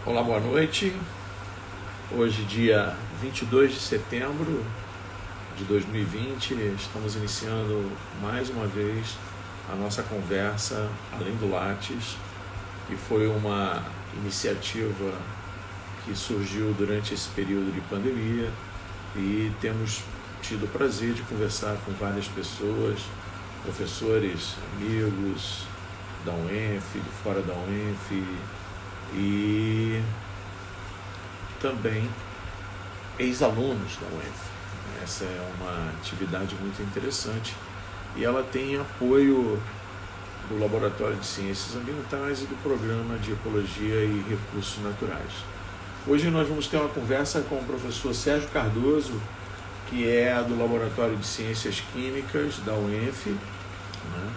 Olá, boa noite. Hoje, dia 22 de setembro de 2020, estamos iniciando mais uma vez a nossa conversa Além do Lattes, que foi uma iniciativa que surgiu durante esse período de pandemia e temos tido o prazer de conversar com várias pessoas, professores, amigos da UENF, de fora da UENF e também ex-alunos da UENF. Essa é uma atividade muito interessante e ela tem apoio do Laboratório de Ciências Ambientais e do Programa de Ecologia e Recursos Naturais. Hoje nós vamos ter uma conversa com o professor Sérgio Cardoso, que é do Laboratório de Ciências Químicas da UENF, né?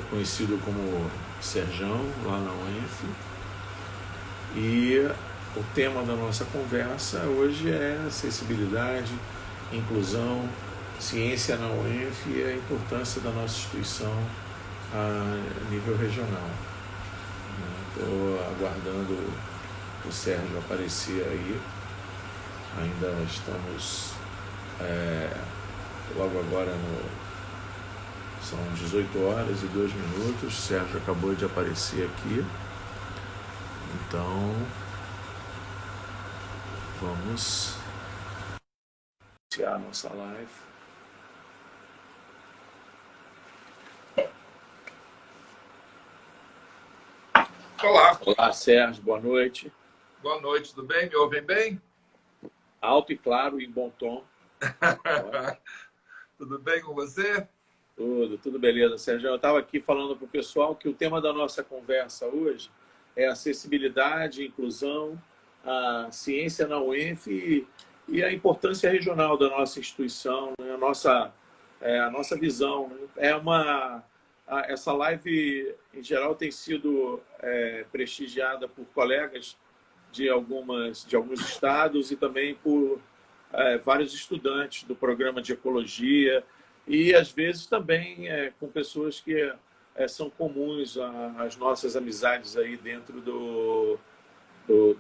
Conhecido como Serjão, lá na UENF. E o tema da nossa conversa hoje é acessibilidade, inclusão, ciência na UENF e a importância da nossa instituição a nível regional. Estou aguardando o Sérgio aparecer aí. Ainda estamos logo agora são 18 horas e 2 minutos. O Sérgio acabou de aparecer aqui. Então, vamos iniciar a nossa live. Olá, Sérgio, boa noite. Boa noite, tudo bem? Me ouvem bem? Alto e claro e em bom tom. Tudo bem com você? Tudo beleza, Sérgio. Eu estava aqui falando para o pessoal que o tema da nossa conversa hoje é acessibilidade, inclusão, a ciência na UENF e a importância regional da nossa instituição, né? A nossa visão. Né? Essa live, em geral, tem sido prestigiada por colegas de alguns estados e também por vários estudantes do programa de ecologia e, às vezes, também com pessoas que são comuns às nossas amizades aí dentro do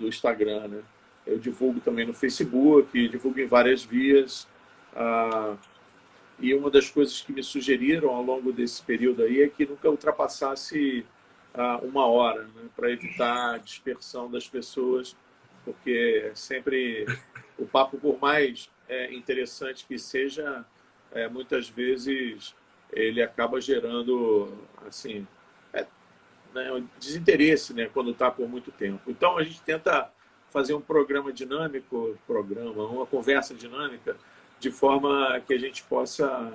Instagram, né? Eu divulgo também no Facebook, divulgo em várias vias. E uma das coisas que me sugeriram ao longo desse período aí é que nunca ultrapassasse 1 hora, né? Para evitar a dispersão das pessoas, porque sempre o papo, por mais interessante que seja, muitas vezes ele acaba gerando assim, né, desinteresse, né, quando está por muito tempo. Então a gente tenta fazer um programa dinâmico, uma conversa dinâmica, de forma que a gente possa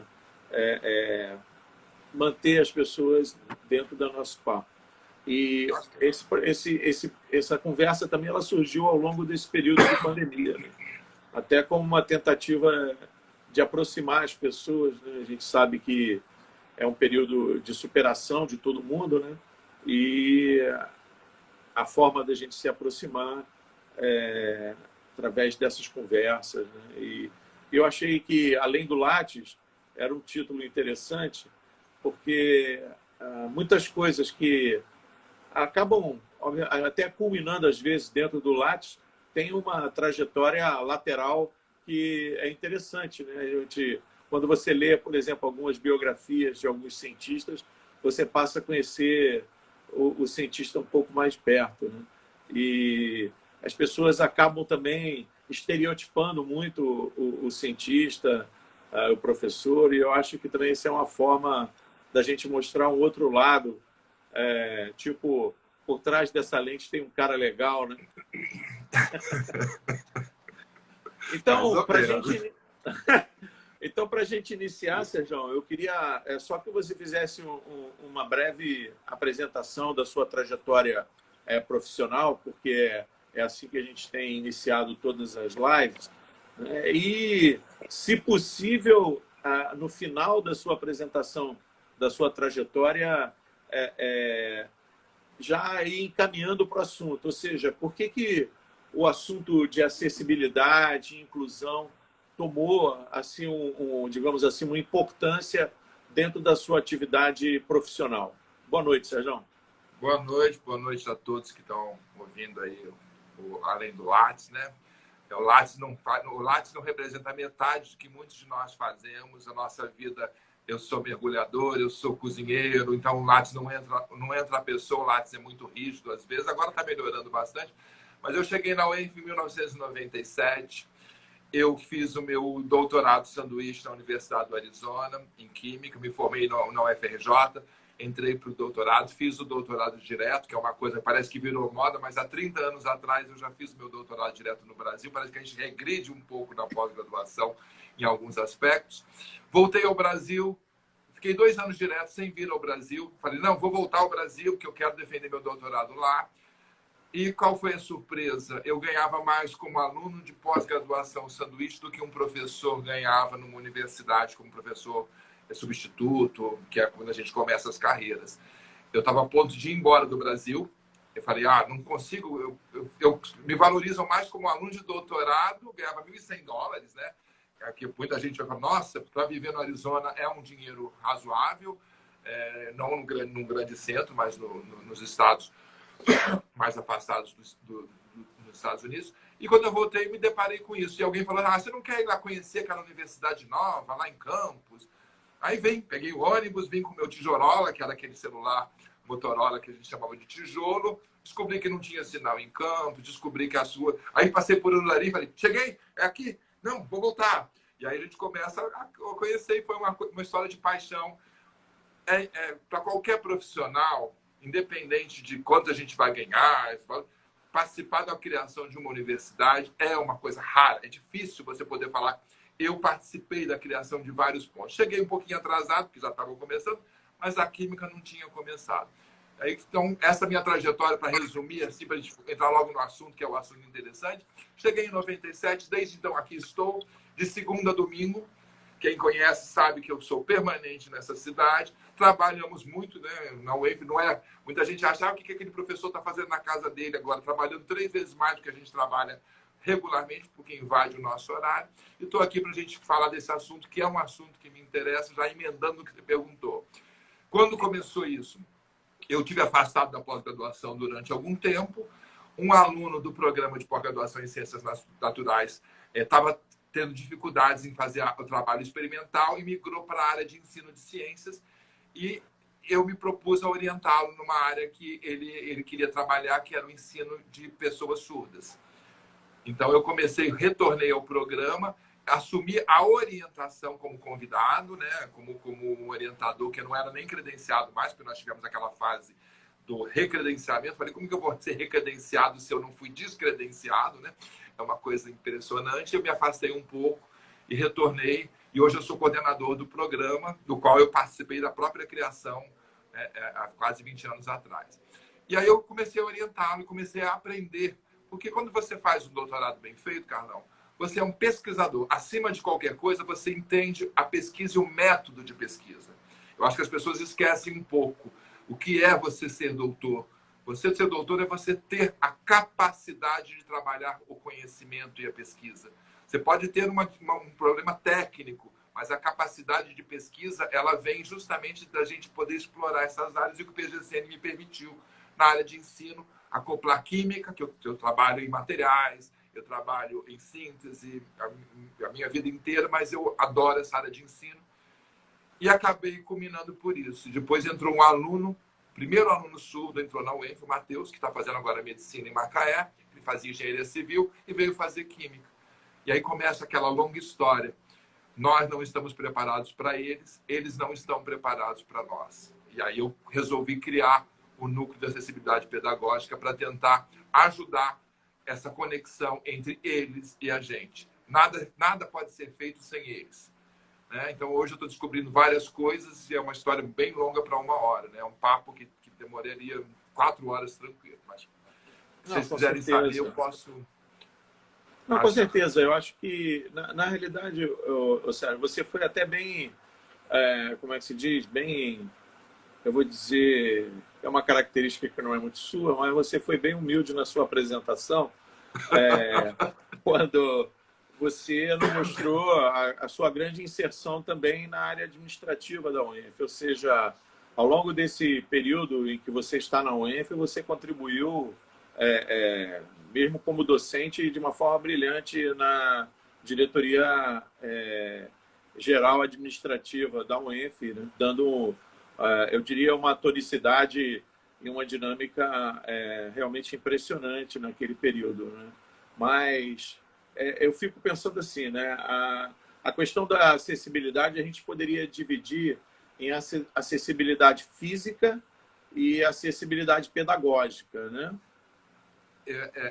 manter as pessoas dentro do nosso papo. E essa conversa também ela surgiu ao longo desse período de pandemia, né? Até como uma tentativa de aproximar as pessoas, né? A gente sabe que é um período de superação de todo mundo, né? E a forma da gente se aproximar através dessas conversas, né? E eu achei que Além do Lattes era um título interessante, porque muitas coisas que acabam até culminando, às vezes, dentro do Lattes, tem uma trajetória lateral que é interessante, né? Quando você lê, por exemplo, algumas biografias de alguns cientistas, você passa a conhecer o cientista um pouco mais perto, né? E as pessoas acabam também estereotipando muito o cientista, o professor, e eu acho que também isso é uma forma da gente mostrar um outro lado, tipo, por trás dessa lente tem um cara legal, né? Então, para a gente iniciar, Sérgio, eu queria só que você fizesse uma breve apresentação da sua trajetória profissional, porque é assim que a gente tem iniciado todas as lives, né? E, se possível, no final da sua apresentação da sua trajetória, já ir encaminhando para o assunto, ou seja, por que o assunto de acessibilidade, inclusão, tomou assim digamos assim, uma importância dentro da sua atividade profissional. Boa noite, Sérgio. Boa noite a todos que estão ouvindo aí além do Lattes, né? O Lattes não representa metade do que muitos de nós fazemos. A nossa vida, eu sou mergulhador, eu sou cozinheiro, então o Lattes não entra a pessoa, o Lattes é muito rígido às vezes. Agora está melhorando bastante. Mas eu cheguei na UENF em 1997. Eu fiz o meu doutorado sanduíche na Universidade do Arizona, em Química. Me formei na UFRJ, entrei para o doutorado, fiz o doutorado direto, que é uma coisa que parece que virou moda, mas há 30 anos atrás eu já fiz o meu doutorado direto no Brasil. Parece que a gente regride um pouco na pós-graduação em alguns aspectos. Voltei ao Brasil, fiquei 2 anos direto sem vir ao Brasil. Falei, não, vou voltar ao Brasil, porque eu quero defender meu doutorado lá. E qual foi a surpresa? Eu ganhava mais como aluno de pós-graduação sanduíche do que um professor ganhava numa universidade como professor substituto, que é quando a gente começa as carreiras. Eu estava a ponto de ir embora do Brasil. Eu falei, não consigo, eu me valorizo mais como aluno de doutorado, ganhava $1.100, né? Aqui muita gente vai falar, nossa, para viver no Arizona é um dinheiro razoável, não num grande centro, mas nos estados mais afastados dos Estados Unidos. E quando eu voltei, me deparei com isso. E alguém falou, você não quer ir lá conhecer aquela universidade nova, lá em Campos? Aí peguei o ônibus, vim com o meu Tijorola, que era aquele celular Motorola que a gente chamava de tijolo, descobri que não tinha sinal em Campos, descobri que a sua... Aí passei por Urari, falei, cheguei, é aqui? Não, vou voltar. E aí a gente começa a conhecer, e foi uma história de paixão. Para qualquer profissional, independente de quanto a gente vai ganhar, participar da criação de uma universidade é uma coisa rara. É difícil você poder falar, eu participei da criação de vários pontos. Cheguei um pouquinho atrasado, porque já estava começando, mas a química não tinha começado. Então, essa minha trajetória, para resumir, assim, para a gente entrar logo no assunto, que é o assunto interessante. Cheguei em 97, desde então aqui estou, de segunda a domingo. Quem conhece sabe que eu sou permanente nessa cidade. Trabalhamos muito, né? Na UENF, não é... Muita gente acha, o que aquele professor está fazendo na casa dele agora, trabalhando 3 vezes mais do que a gente trabalha regularmente, porque invade o nosso horário. E estou aqui para a gente falar desse assunto, que é um assunto que me interessa, já emendando o que você perguntou. Quando começou isso? Eu tive afastado da pós-graduação durante algum tempo. Um aluno do programa de pós-graduação em Ciências Naturais estava tendo dificuldades em fazer o trabalho experimental e migrou para a área de ensino de ciências. E eu me propus a orientá-lo numa área que ele queria trabalhar, que era o ensino de pessoas surdas. Então, eu retornei ao programa, assumi a orientação como convidado, né, como um orientador que não era nem credenciado mais, porque nós tivemos aquela fase do recredenciamento. Falei, como que eu vou ser recredenciado se eu não fui descredenciado, né? É uma coisa impressionante. Eu me afastei um pouco e retornei. E hoje eu sou coordenador do programa, do qual eu participei da própria criação há quase 20 anos atrás. E aí eu comecei a orientá-lo e comecei a aprender. Porque quando você faz um doutorado bem feito, Carlão, você é um pesquisador. Acima de qualquer coisa, você entende a pesquisa e o método de pesquisa. Eu acho que as pessoas esquecem um pouco o que é você ser doutor. Você ser doutor é você ter a capacidade de trabalhar o conhecimento e a pesquisa. Você pode ter um problema técnico, mas a capacidade de pesquisa ela vem justamente da gente poder explorar essas áreas, e o que o PGCN me permitiu na área de ensino, acoplar química, que eu trabalho em materiais, eu trabalho em síntese a minha vida inteira, mas eu adoro essa área de ensino. E acabei culminando por isso. Depois entrou um aluno, primeiro aluno surdo entrou na UENF, o Matheus, que está fazendo agora medicina em Macaé, ele fazia engenharia civil e veio fazer química. E aí começa aquela longa história. Nós não estamos preparados para eles, eles não estão preparados para nós. E aí eu resolvi criar o núcleo de acessibilidade pedagógica para tentar ajudar essa conexão entre eles e a gente. Nada pode ser feito sem eles. Né? Então, hoje eu estou descobrindo várias coisas e é uma história bem longa para 1 hora. Né? É um papo que demoraria 4 horas tranquilo. Mas se vocês quiserem saber, eu posso... Não, com certeza. Eu acho que, na realidade, Sérgio, você foi até bem, como é que se diz? Bem, eu vou dizer, é uma característica que não é muito sua, mas você foi bem humilde na sua apresentação, quando você nos mostrou a sua grande inserção também na área administrativa da UENF, ou seja, ao longo desse período em que você está na UENF, você contribuiu mesmo como docente, de uma forma brilhante na diretoria geral administrativa da UENF, né? Dando, eu diria, uma tonicidade e uma dinâmica realmente impressionante naquele período, né? Mas eu fico pensando assim, né? A questão da acessibilidade a gente poderia dividir em acessibilidade física e acessibilidade pedagógica, né?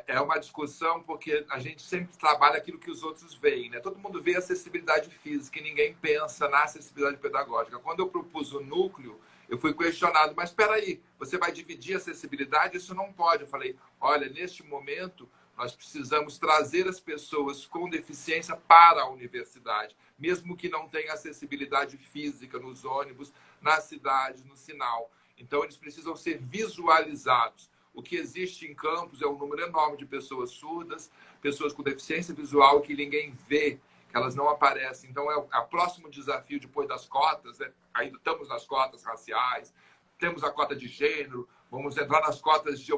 É uma discussão porque a gente sempre trabalha aquilo que os outros veem, né? Todo mundo vê acessibilidade física e ninguém pensa na acessibilidade pedagógica. Quando eu propus o núcleo, eu fui questionado, mas espera aí, você vai dividir a acessibilidade? Isso não pode. Eu falei, olha, neste momento nós precisamos trazer as pessoas com deficiência para a universidade, mesmo que não tenha acessibilidade física nos ônibus, nas cidades, no sinal. Então eles precisam ser visualizados. O que existe em campos é um número enorme de pessoas surdas, pessoas com deficiência visual que ninguém vê, que elas não aparecem. Então, é o próximo desafio depois das cotas, né? Ainda estamos nas cotas raciais, temos a cota de gênero, vamos entrar nas cotas de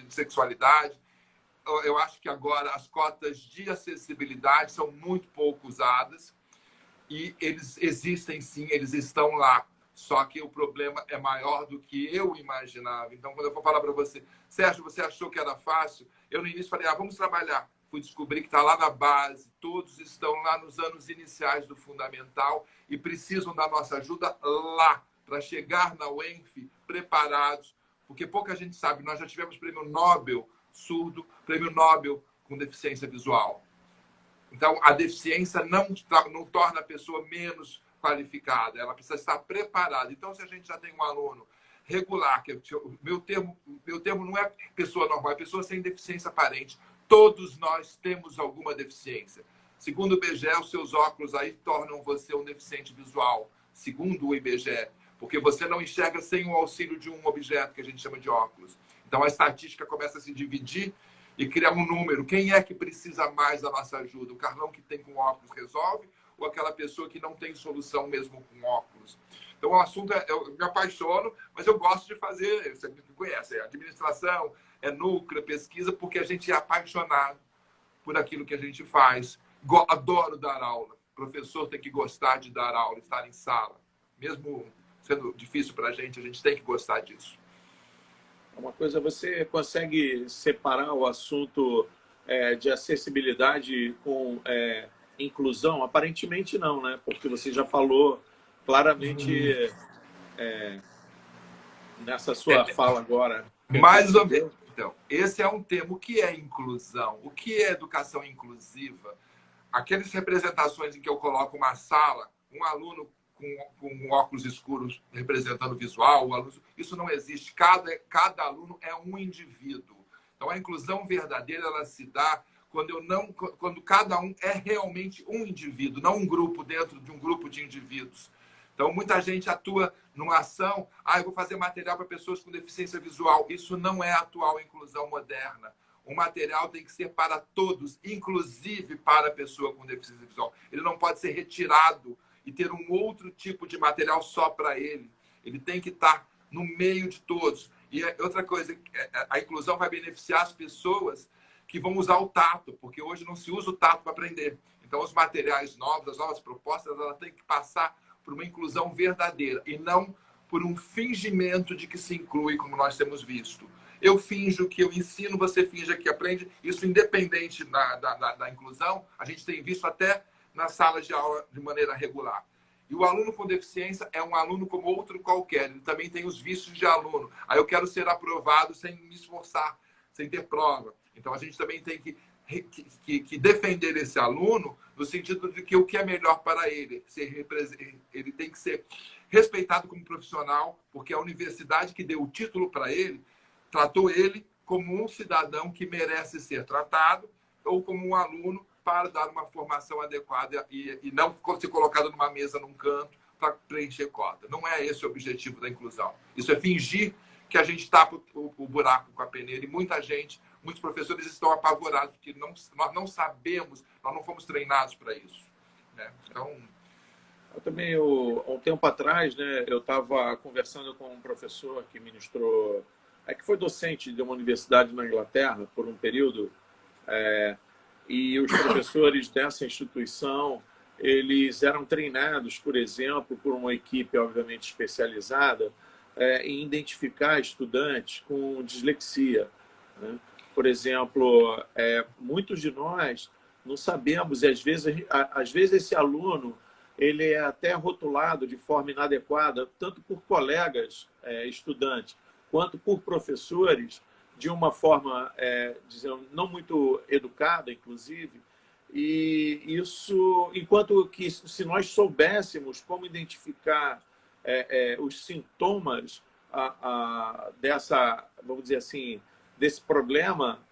sexualidade. Eu acho que agora as cotas de acessibilidade são muito pouco usadas e eles existem sim, eles estão lá. Só que o problema é maior do que eu imaginava. Então, quando eu for falar para você, Sérgio, você achou que era fácil? Eu, no início, falei, vamos trabalhar. Fui descobrir que está lá na base, todos estão lá nos anos iniciais do fundamental e precisam da nossa ajuda lá, para chegar na UENF preparados. Porque pouca gente sabe, nós já tivemos prêmio Nobel surdo, prêmio Nobel com deficiência visual. Então, a deficiência não torna a pessoa menos qualificada, ela precisa estar preparada. Então, se a gente já tem um aluno regular, que meu termo não é pessoa normal, é pessoa sem deficiência aparente. Todos nós temos alguma deficiência. Segundo o IBGE, os seus óculos aí tornam você um deficiente visual, segundo o IBGE, porque você não enxerga sem o auxílio de um objeto que a gente chama de óculos. Então, a estatística começa a se dividir e criar um número. Quem é que precisa mais da nossa ajuda? O Carlão que tem com óculos resolve ou aquela pessoa que não tem solução mesmo com óculos? Então, o assunto eu me apaixono, mas eu gosto de fazer, você me conhece, administração, núcleo, pesquisa, porque a gente é apaixonado por aquilo que a gente faz. Adoro dar aula. O professor tem que gostar de dar aula, estar em sala. Mesmo sendo difícil para a gente tem que gostar disso. Uma coisa, você consegue separar o assunto de acessibilidade com inclusão? Aparentemente não, né? Porque você já falou claramente nessa sua fala agora. Mais ou menos. Então, esse é um termo. O que é inclusão? O que é educação inclusiva? Aquelas representações em que eu coloco uma sala, um aluno com óculos escuros representando visual, isso não existe. Cada aluno é um indivíduo. Então, a inclusão verdadeira ela se dá quando cada um é realmente um indivíduo, não um grupo dentro de um grupo de indivíduos. Então, muita gente atua numa ação, eu vou fazer material para pessoas com deficiência visual. Isso não é a atual inclusão moderna. O material tem que ser para todos, inclusive para a pessoa com deficiência visual. Ele não pode ser retirado e ter um outro tipo de material só para ele. Ele tem que estar no meio de todos. E outra coisa, a inclusão vai beneficiar as pessoas que vão usar o tato, porque hoje não se usa o tato para aprender. Então, os materiais novos, as novas propostas, elas têm que passar por uma inclusão verdadeira e não por um fingimento de que se inclui, como nós temos visto. Eu finjo que eu ensino, você finge que aprende. Isso independente da inclusão, a gente tem visto até nas salas de aula de maneira regular. E o aluno com deficiência é um aluno como outro qualquer. Ele também tem os vícios de aluno. Aí eu quero ser aprovado sem me esforçar, sem ter prova. Então a gente também tem que defender esse aluno no sentido de que o que é melhor para ele. Ele tem que ser respeitado como profissional, porque a universidade que deu o título para ele tratou ele como um cidadão que merece ser tratado ou como um aluno para dar uma formação adequada e não ser colocado numa mesa, num canto, para preencher cota. Não é esse o objetivo da inclusão. Isso é fingir que a gente tapa o buraco com a peneira e muitos professores estão apavorados porque nós não sabemos, nós não fomos treinados para isso. Né? Então... Eu também, há um tempo atrás, né, eu estava conversando com um professor que ministrou que foi docente de uma universidade na Inglaterra por um período, e os professores dessa instituição, eles eram treinados, por exemplo, por uma equipe, obviamente, especializada em identificar estudantes com dislexia, né? Por exemplo, muitos de nós não sabemos, e às vezes esse aluno ele é até rotulado de forma inadequada, tanto por colegas estudantes, quanto por professores, de uma forma, dizendo, não muito educada, inclusive, e isso, enquanto que se nós soubéssemos como identificar os sintomas dessa, vamos dizer assim, desse problema,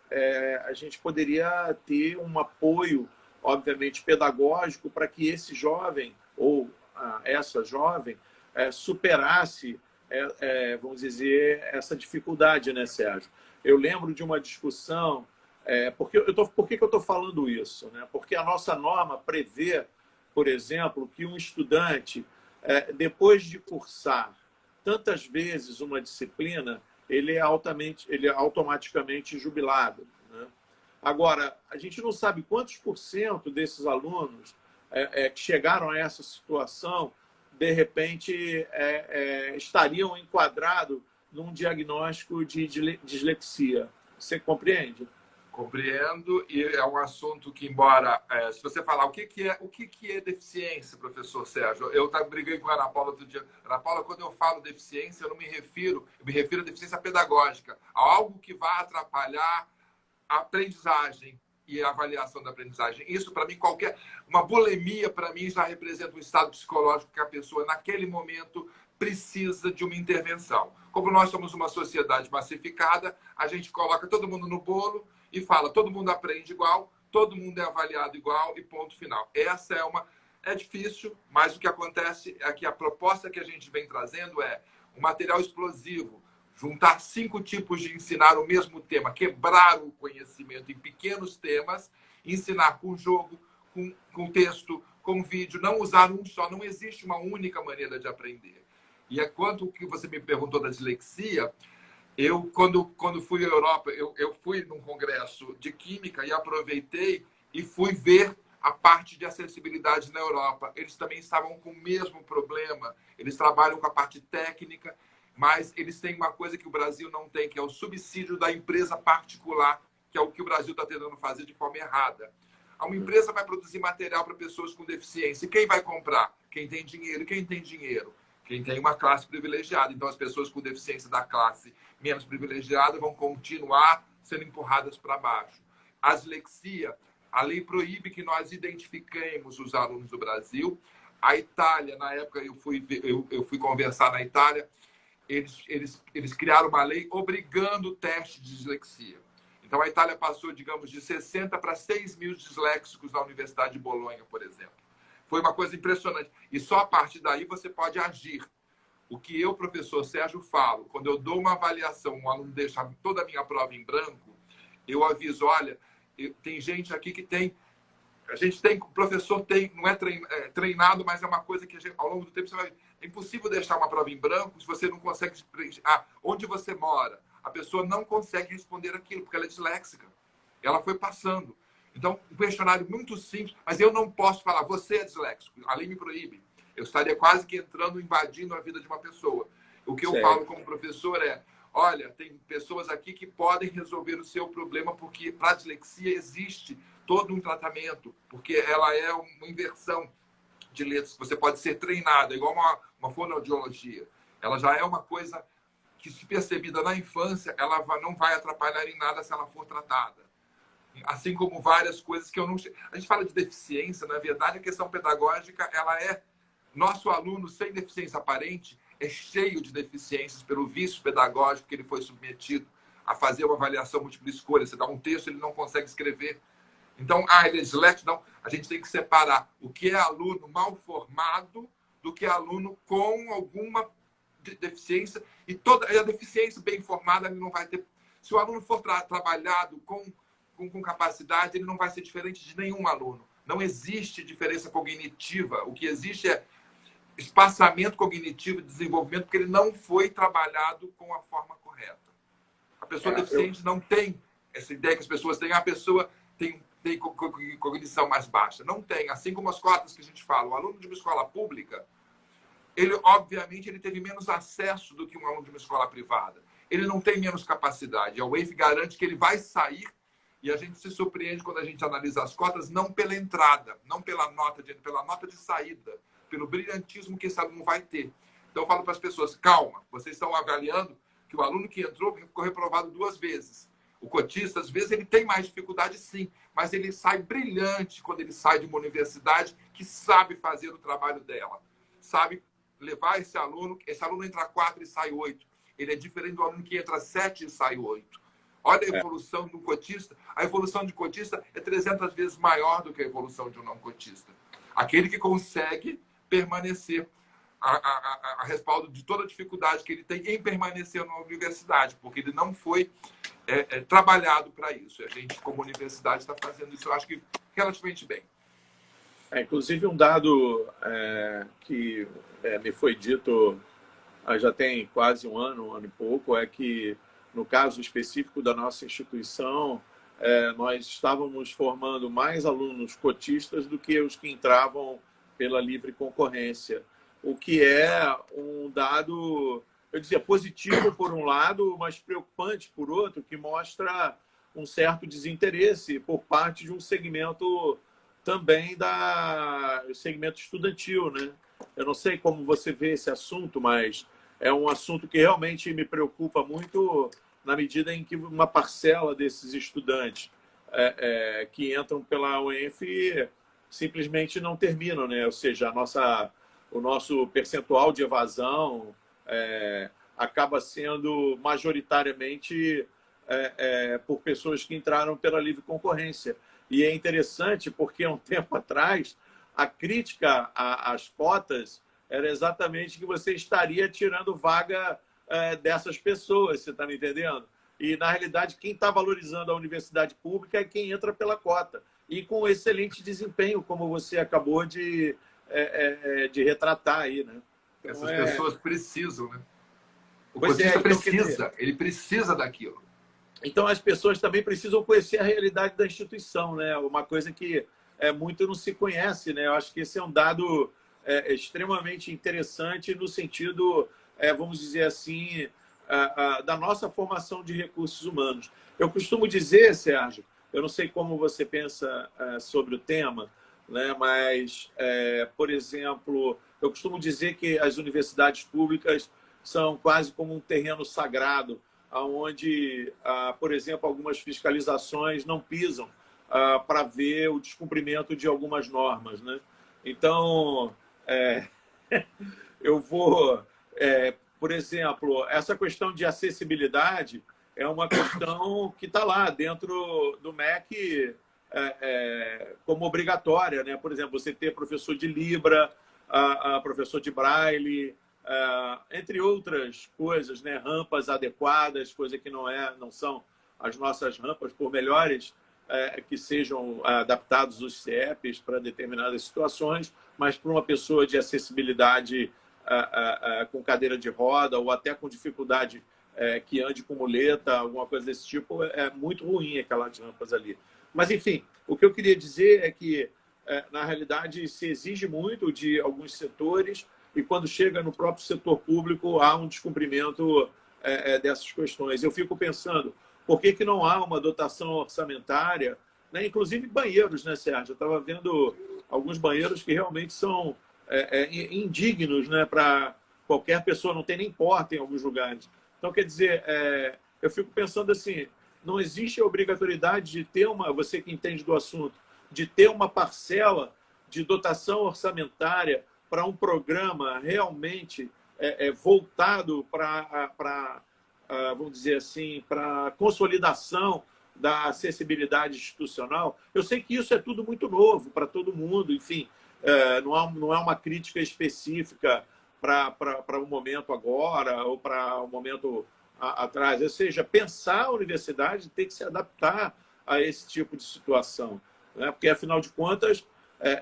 a gente poderia ter um apoio, obviamente, pedagógico para que esse jovem ou essa jovem superasse, vamos dizer, essa dificuldade, né, Sérgio? Eu lembro de uma discussão, por que eu estou falando isso? Né? Porque a nossa norma prevê, por exemplo, que um estudante, depois de cursar tantas vezes uma disciplina, ele é automaticamente jubilado, né? Agora, a gente não sabe quantos por cento desses alunos que chegaram a essa situação, de repente, estariam enquadrados num diagnóstico de dislexia. Você compreende? Compreendo, e é um assunto que, embora, se você falar o que é deficiência, professor Sérgio, eu briguei com a Ana Paula outro dia. Ana Paula, quando eu falo deficiência, eu me refiro à deficiência pedagógica, a algo que vai atrapalhar a aprendizagem e a avaliação da aprendizagem. Isso, para mim, uma bulimia, para mim, já representa um estado psicológico que a pessoa, naquele momento, precisa de uma intervenção. Como nós somos uma sociedade massificada, a gente coloca todo mundo no bolo e fala, todo mundo aprende igual, todo mundo é avaliado igual e ponto final. Essa é difícil, mas o que acontece é que a proposta que a gente vem trazendo é um material explosivo, juntar 5 tipos de ensinar o mesmo tema, quebrar o conhecimento em pequenos temas, ensinar com jogo, com texto, com vídeo, não usar um só, não existe uma única maneira de aprender. E quanto que você me perguntou da dislexia, eu, quando fui à Europa, eu fui num congresso de química e aproveitei e fui ver a parte de acessibilidade na Europa. Eles também estavam com o mesmo problema. Eles trabalham com a parte técnica, mas eles têm uma coisa que o Brasil não tem, que é o subsídio da empresa particular, que é o que o Brasil está tentando fazer de forma errada. Uma empresa vai produzir material para pessoas com deficiência. E quem vai comprar? Quem tem dinheiro. Quem tem dinheiro? Quem tem uma classe privilegiada. Então, as pessoas com deficiência da classe menos privilegiada vão continuar sendo empurradas para baixo. A dislexia, a lei proíbe que nós identifiquemos os alunos do Brasil. A Itália, na época, eu fui conversar na Itália, eles criaram uma lei obrigando o teste de dislexia. Então, a Itália passou, digamos, de 60 para 6 mil disléxicos na Universidade de Bolonha, por exemplo. Foi uma coisa impressionante. E só a partir daí você pode agir. O que eu, professor Sérgio, falo, quando eu dou uma avaliação, um aluno deixa toda a minha prova em branco, eu aviso, olha, tem gente aqui que tem... o professor tem, não é treinado, mas é uma coisa que ao longo do tempo você vai... É impossível deixar uma prova em branco se você não consegue preencher. Onde você mora? A pessoa não consegue responder aquilo, porque ela é disléxica. Ela foi passando. Então, um questionário muito simples, mas eu não posso falar, você é disléxico, a lei me proíbe. Eu estaria quase que invadindo a vida de uma pessoa. O que eu falo como professor é, olha, tem pessoas aqui que podem resolver o seu problema, porque para a dislexia existe todo um tratamento, porque ela é uma inversão de letras. Você pode ser treinado, é igual uma fonoaudiologia. Ela já é uma coisa que, se percebida na infância, ela não vai atrapalhar em nada se ela for tratada. Assim como várias coisas que eu não... A gente fala de deficiência, na verdade, a questão pedagógica, ela é... Nosso aluno sem deficiência aparente é cheio de deficiências pelo vício pedagógico que ele foi submetido a fazer uma avaliação múltipla escolha. Você dá um texto, ele não consegue escrever. Então, ele é disléxico? Não. A gente tem que separar o que é aluno mal formado do que é aluno com alguma deficiência. E a deficiência bem formada, ele não vai ter... Se o aluno for trabalhado com capacidade, ele não vai ser diferente de nenhum aluno. Não existe diferença cognitiva. O que existe é espaçamento cognitivo e desenvolvimento, porque ele não foi trabalhado com a forma correta. pessoa deficiente não tem essa ideia que as pessoas têm. A pessoa tem cognição mais baixa. Não tem. Assim como as cotas que a gente fala. O aluno de uma escola pública, ele, obviamente, ele teve menos acesso do que um aluno de uma escola privada. Ele não tem menos capacidade. A UENF garante que ele vai sair, e a gente se surpreende quando a gente analisa as cotas, não pela entrada, não pela nota de saída, pelo brilhantismo que esse aluno vai ter. Então, eu falo para as pessoas, calma, vocês estão avaliando que o aluno que entrou ficou reprovado 2 vezes. O cotista, às vezes, ele tem mais dificuldade, sim, mas ele sai brilhante quando ele sai de uma universidade que sabe fazer o trabalho dela, sabe levar esse aluno entra 4 e sai 8. Ele é diferente do aluno que entra 7 e sai 8. Olha a evolução do cotista. A evolução de cotista é 300 vezes maior do que a evolução de um não cotista. Aquele que consegue permanecer a respaldo de toda a dificuldade que ele tem em permanecer na universidade, porque ele não foi trabalhado para isso. A gente, como universidade, está fazendo isso, eu acho que relativamente bem. Inclusive, um dado que me foi dito já tem quase um ano e pouco, é que, no caso específico da nossa instituição, nós estávamos formando mais alunos cotistas do que os que entravam pela livre concorrência, o que é um dado, eu dizia, positivo por um lado, mas preocupante por outro, que mostra um certo desinteresse por parte de um segmento também do segmento estudantil, né? Eu não sei como você vê esse assunto, mas é um assunto que realmente me preocupa muito na medida em que uma parcela desses estudantes que entram pela UENF simplesmente não terminam, né? Ou seja, o nosso percentual de evasão acaba sendo majoritariamente por pessoas que entraram pela livre concorrência. E é interessante porque, há um tempo atrás, a crítica às cotas era exatamente que você estaria tirando vaga dessas pessoas, você está me entendendo? E, na realidade, quem está valorizando a universidade pública é quem entra pela cota. E com excelente desempenho, como você acabou de retratar aí, né? Então, essas pessoas precisam, né? O Pois cotista então, precisa, ele precisa daquilo. Então, as pessoas também precisam conhecer a realidade da instituição, né? Uma coisa que muito não se conhece, né? Eu acho que esse é um dado extremamente interessante no sentido, vamos dizer assim, da nossa formação de recursos humanos. Eu costumo dizer, Sérgio, eu não sei como você pensa sobre o tema, né? Mas, por exemplo, eu costumo dizer que as universidades públicas são quase como um terreno sagrado, onde, por exemplo, algumas fiscalizações não pisam para ver o descumprimento de algumas normas, né? Então, eu vou... por exemplo, essa questão de acessibilidade é uma questão que está lá dentro do MEC como obrigatória, né? Por exemplo, você ter professor de Libra, professor de Braille, entre outras coisas, né? Rampas adequadas, coisa que não são as nossas rampas, por melhores que sejam adaptados os CEPs para determinadas situações, mas para uma pessoa de acessibilidade com cadeira de roda ou até com dificuldade que ande com muleta, alguma coisa desse tipo, é muito ruim aquelas rampas ali. Mas, enfim, o que eu queria dizer é que, na realidade, se exige muito de alguns setores e, quando chega no próprio setor público, há um descumprimento dessas questões. Eu fico pensando, por que não há uma dotação orçamentária, né? Inclusive banheiros, né, Sérgio? Eu estava vendo alguns banheiros que realmente são indignos, né, para qualquer pessoa, não tem nem porta em alguns lugares. Então, quer dizer, eu fico pensando assim, não existe a obrigatoriedade de ter você que entende do assunto, de ter uma parcela de dotação orçamentária para um programa realmente voltado para vamos dizer assim, para consolidação da acessibilidade institucional. Eu sei que isso é tudo muito novo para todo mundo, enfim, não é uma crítica específica para um momento agora ou para um momento atrás. Ou seja, pensar a universidade tem que se adaptar a esse tipo de situação, né? Porque, afinal de contas,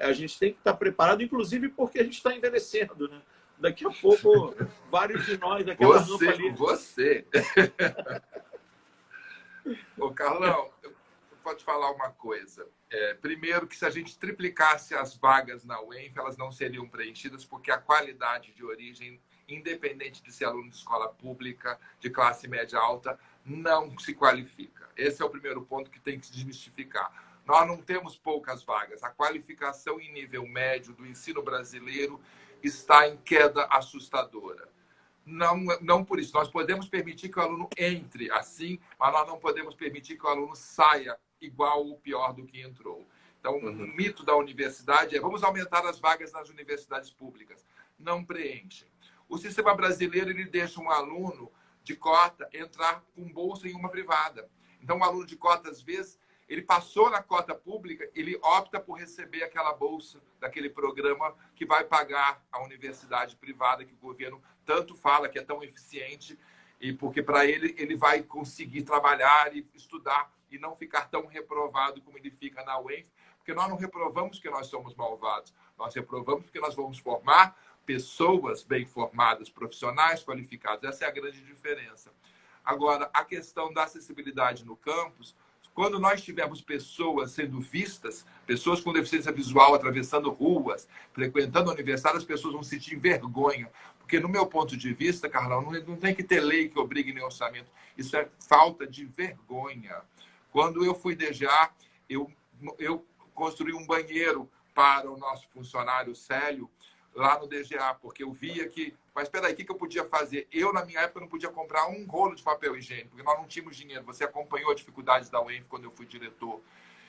a gente tem que estar preparado, inclusive porque a gente está envelhecendo, né? Daqui a pouco, vários de nós, daquela rampa ali... Você! Ô, Carlão, eu vou te falar uma coisa. Primeiro, que se a gente triplicasse as vagas na UENF, elas não seriam preenchidas, porque a qualidade de origem, independente de ser aluno de escola pública, de classe média alta, não se qualifica. Esse é o primeiro ponto que tem que se desmistificar. Nós não temos poucas vagas. A qualificação em nível médio do ensino brasileiro está em queda assustadora. Não por isso. Nós podemos permitir que o aluno entre assim, mas nós não podemos permitir que o aluno saia igual ou pior do que entrou. Então, o mito da universidade é: vamos aumentar as vagas nas universidades públicas. Não preenchem. O sistema brasileiro, ele deixa um aluno de cota entrar com bolsa em uma privada. Então, um aluno de cota, às vezes, ele passou na cota pública, ele opta por receber aquela bolsa daquele programa que vai pagar a universidade privada que o governo tanto fala que é tão eficiente, e porque para ele vai conseguir trabalhar e estudar e não ficar tão reprovado como ele fica na UENF, porque nós não reprovamos porque nós somos malvados, nós reprovamos porque nós vamos formar pessoas bem formadas, profissionais qualificados. Essa é a grande diferença. Agora, a questão da acessibilidade no campus, quando nós tivermos pessoas sendo vistas, pessoas com deficiência visual atravessando ruas, frequentando a universidade, as pessoas vão sentir vergonha. Porque, no meu ponto de vista, Carlão, não tem que ter lei que obrigue nem orçamento. Isso é falta de vergonha. Quando eu fui DGA, eu construí um banheiro para o nosso funcionário Célio, lá no DGA, porque eu via que... Mas espera aí, o que eu podia fazer? Eu, na minha época, não podia comprar um rolo de papel higiênico, porque nós não tínhamos dinheiro. Você acompanhou as dificuldades da UENF quando eu fui diretor.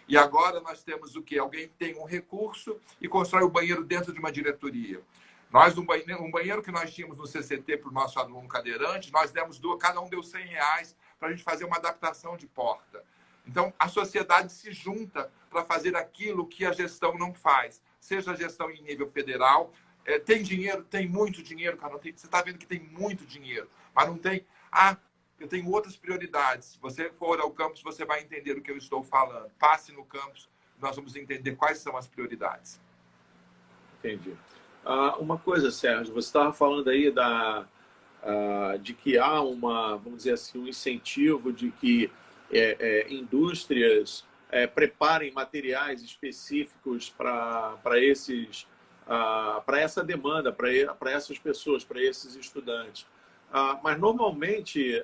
E agora nós temos o quê? Alguém tem um recurso e constrói o banheiro dentro de uma diretoria. Nós, um banheiro que nós tínhamos no CCT para o nosso aluno cadeirante, nós demos cada um deu R$100 para a gente fazer uma adaptação de porta. Então, a sociedade se junta para fazer aquilo que a gestão não faz. Seja a gestão em nível federal... tem dinheiro? Tem muito dinheiro, cara. Você está vendo que tem muito dinheiro, mas não tem... eu tenho outras prioridades. Se você for ao campus, você vai entender o que eu estou falando. Passe no campus, nós vamos entender quais são as prioridades. Entendi. Uma coisa, Sérgio, você estava falando aí de que há vamos dizer assim, um incentivo de que indústrias preparem materiais específicos para essa demanda, para essas pessoas, para esses estudantes. Mas, normalmente,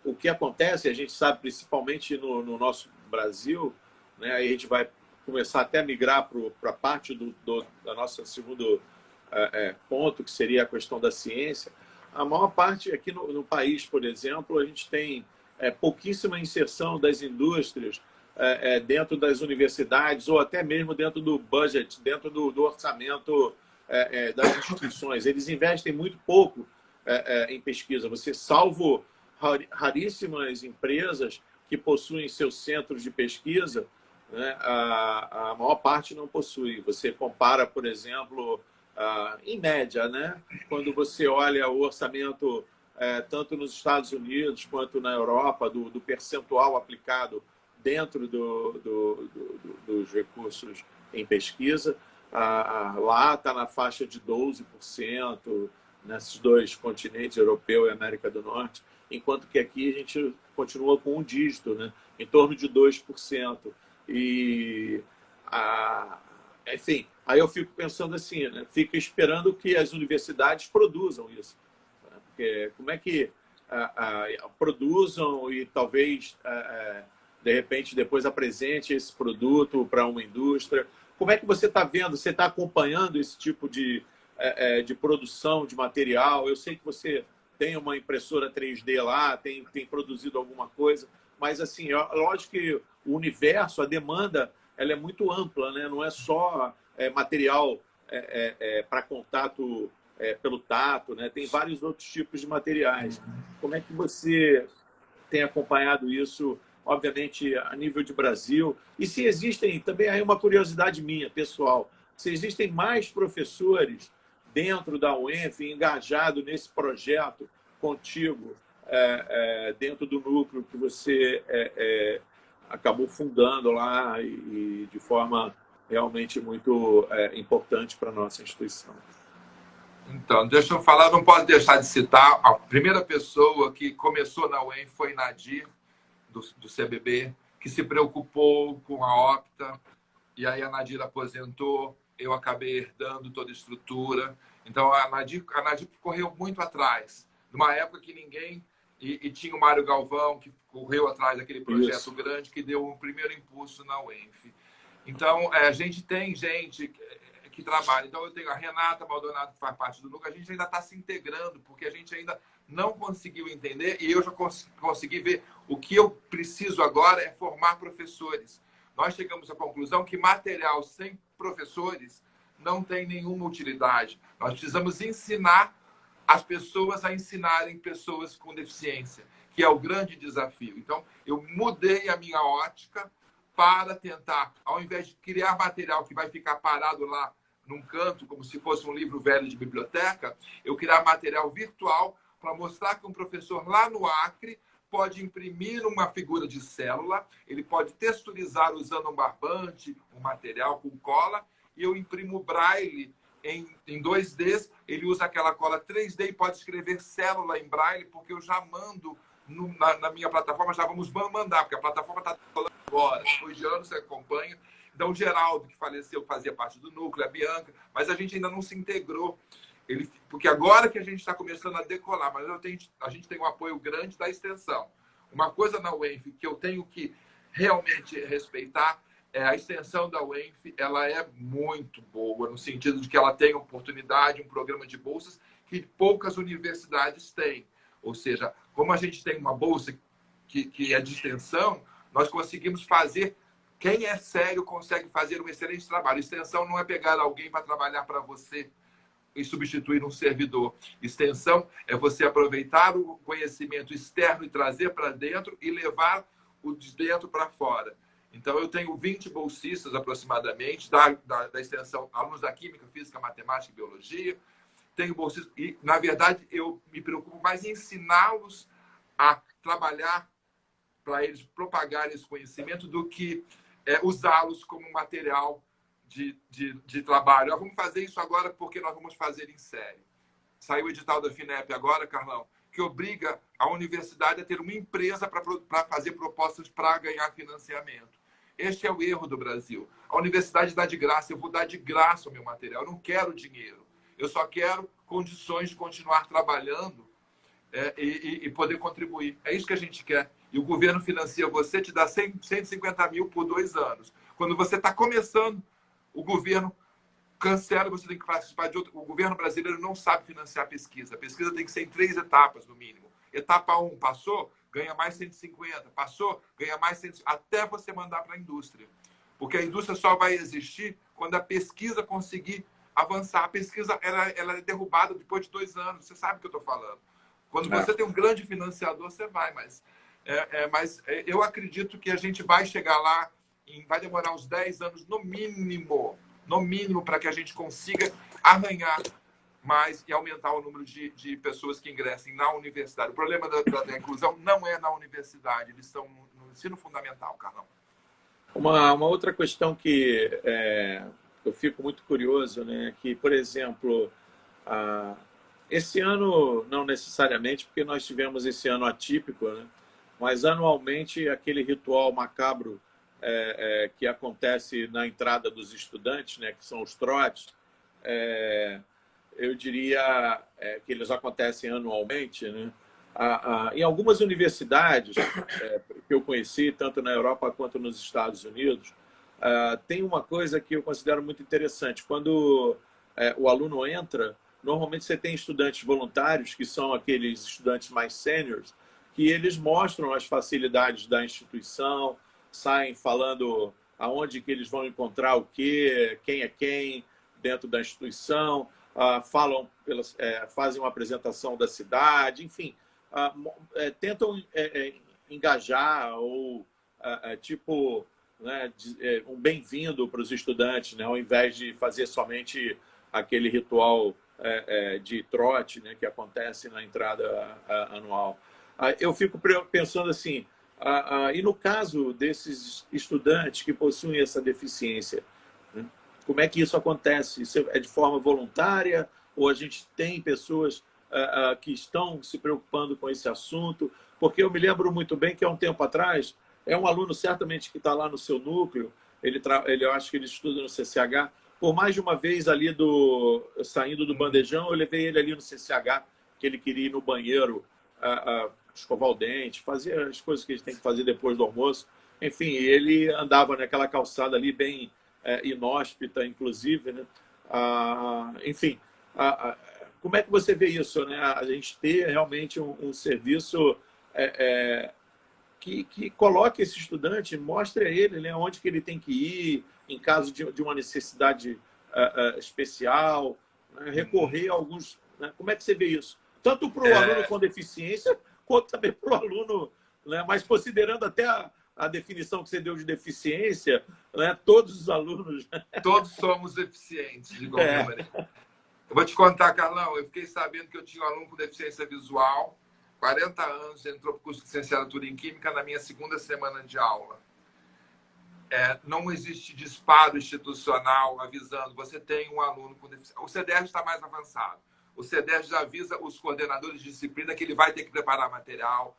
o que acontece, a gente sabe, principalmente no nosso Brasil, né, aí a gente vai começar até a migrar para a parte da nossa segundo ponto, que seria a questão da ciência. A maior parte aqui no país, por exemplo, a gente tem pouquíssima inserção das indústrias dentro das universidades ou até mesmo dentro do budget, dentro do orçamento das instituições. Eles investem muito pouco em pesquisa. Você, salvo raríssimas empresas que possuem seus centros de pesquisa, né, a maior parte não possui. Você compara, por exemplo, em média, né, quando você olha o orçamento tanto nos Estados Unidos quanto na Europa, do percentual aplicado dentro dos recursos em pesquisa, lá está na faixa de 12%, nesses dois continentes, europeu e América do Norte, enquanto que aqui a gente continua com um dígito, né, em torno de 2%. E, enfim, aí eu fico pensando assim, né, fico esperando que as universidades produzam isso. Né, porque como é que produzam e talvez... de repente, depois apresente esse produto para uma indústria. Como é que você está vendo? Você está acompanhando esse tipo de produção de material? Eu sei que você tem uma impressora 3D lá, tem produzido alguma coisa, mas, assim, lógico que o universo, a demanda, ela é muito ampla, né? Não é só material para contato pelo tato, né? Tem vários outros tipos de materiais. Como é que você tem acompanhado isso, obviamente, a nível de Brasil? E se existem, também aí uma curiosidade minha, pessoal, se existem mais professores dentro da UENF engajados nesse projeto contigo, dentro do núcleo que você acabou fundando lá e de forma realmente muito importante para a nossa instituição. Então, deixa eu falar, não posso deixar de citar, a primeira pessoa que começou na UENF foi Nadir, do CBB, que se preocupou com a Opta, e aí a Nadir aposentou, eu acabei herdando toda a estrutura. Então, a Nadir correu muito atrás, numa época que ninguém... E tinha o Mário Galvão, que correu atrás daquele projeto grande, que deu um primeiro impulso na UENF. Então, a gente tem gente que trabalha. Então, eu tenho a Renata Maldonado, que faz parte do núcleo. A gente ainda está se integrando, porque a gente ainda não conseguiu entender, e eu já consegui ver o que eu preciso agora é formar professores. Nós chegamos à conclusão que material sem professores não tem nenhuma utilidade. Nós precisamos ensinar as pessoas a ensinarem pessoas com deficiência, que é o grande desafio. Então, eu mudei a minha ótica para tentar, ao invés de criar material que vai ficar parado lá num canto, como se fosse um livro velho de biblioteca, eu criar material virtual para mostrar que um professor lá no Acre pode imprimir uma figura de célula, ele pode texturizar usando um barbante, um material com cola, e eu imprimo braille em 2D, ele usa aquela cola 3D e pode escrever célula em braille, porque eu já mando na minha plataforma, já vamos mandar, porque a plataforma está falando agora, depois de anos você acompanha. Então, o Geraldo, que faleceu, fazia parte do núcleo, a Bianca, mas a gente ainda não se integrou. Porque agora que a gente está começando a decolar, mas a gente tem um apoio grande da extensão. Uma coisa na UENF que eu tenho que realmente respeitar a extensão da UENF, ela é muito boa, no sentido de que ela tem oportunidade, um programa de bolsas que poucas universidades têm. Ou seja, como a gente tem uma bolsa que é de extensão, nós conseguimos fazer... Quem é sério consegue fazer um excelente trabalho. Extensão não é pegar alguém para trabalhar para você e substituir um servidor. Extensão é você aproveitar o conhecimento externo e trazer para dentro e levar o de dentro para fora. Então, eu tenho 20 bolsistas, aproximadamente, da extensão, alunos da Química, Física, Matemática e Biologia. Tenho bolsistas e, na verdade, eu me preocupo mais em ensiná-los a trabalhar para eles propagarem esse conhecimento do que usá-los como material de trabalho. Vamos fazer isso agora porque nós vamos fazer em série. Saiu o edital da FINEP agora, Carlão, que obriga a universidade a ter uma empresa para fazer propostas para ganhar financiamento. Este é o erro do Brasil. A universidade dá de graça, eu vou dar de graça o meu material, eu não quero dinheiro. Eu só quero condições de continuar trabalhando e poder contribuir. É isso que a gente quer. E o governo financia você, te dá 150 mil por 2 anos. Quando você está começando, o governo cancela, você tem que participar de outro. O governo brasileiro não sabe financiar pesquisa. A pesquisa tem que ser em 3 etapas, no mínimo. Etapa 1, passou, ganha mais 150. Passou, ganha mais 150. Até você mandar para a indústria. Porque a indústria só vai existir quando a pesquisa conseguir avançar. A pesquisa ela é derrubada depois de 2 anos. Você sabe o que eu estou falando. Quando você tem um grande financiador, você vai. Mas eu acredito que a gente vai chegar lá, vai demorar uns 10 anos no mínimo, para que a gente consiga arranhar mais e aumentar o número de pessoas que ingressem na universidade. O problema da inclusão não é na universidade, eles estão no ensino fundamental, Carlão. Uma outra questão que eu fico muito curioso, né, que, por exemplo, esse ano, não necessariamente, porque nós tivemos esse ano atípico, né, mas anualmente aquele ritual macabro que acontece na entrada dos estudantes, né, que são os trotes, eu diria que eles acontecem anualmente, né? Em algumas universidades que eu conheci, tanto na Europa quanto nos Estados Unidos, tem uma coisa que eu considero muito interessante. Quando o aluno entra, normalmente você tem estudantes voluntários, que são aqueles estudantes mais sêniores, que eles mostram as facilidades da instituição, saem falando aonde que eles vão encontrar o quê, quem é quem dentro da instituição, fazem uma apresentação da cidade, enfim, tentam engajar ou né, um bem-vindo para os estudantes, né, ao invés de fazer somente aquele ritual de trote, né, que acontece na entrada anual. Eu fico pensando assim, e no caso desses estudantes que possuem essa deficiência, né, como é que isso acontece? Isso é de forma voluntária ou a gente tem pessoas que estão se preocupando com esse assunto? porque eu me lembro muito bem que há um tempo atrás, é um aluno certamente que está lá no seu núcleo, eu acho que ele estuda no CCH, por mais de uma vez ali saindo do bandejão, eu levei ele ali no CCH, que ele queria ir no banheiro, escovar o dente, fazer as coisas que a gente tem que fazer depois do almoço. Enfim, ele andava naquela calçada ali bem inóspita, inclusive, né? Enfim, como é que você vê isso, né? A gente ter realmente um serviço que coloque esse estudante, mostre a ele, né, onde que ele tem que ir em caso de uma necessidade especial, né, recorrer a alguns... Né? Como é que você vê isso? Tanto para o aluno com deficiência, quanto também para o aluno, né, mas considerando até a definição que você deu de deficiência, né, todos os alunos... Todos somos deficientes, de qualquer maneira. Eu vou te contar, Carlão, eu fiquei sabendo que eu tinha um aluno com deficiência visual, 40 anos, entrou para o curso de licenciatura em Química na minha segunda semana de aula. Não existe disparo institucional avisando, você tem um aluno com deficiência. O CEDERJ está mais avançado. O CEDERJ já avisa os coordenadores de disciplina que ele vai ter que preparar material.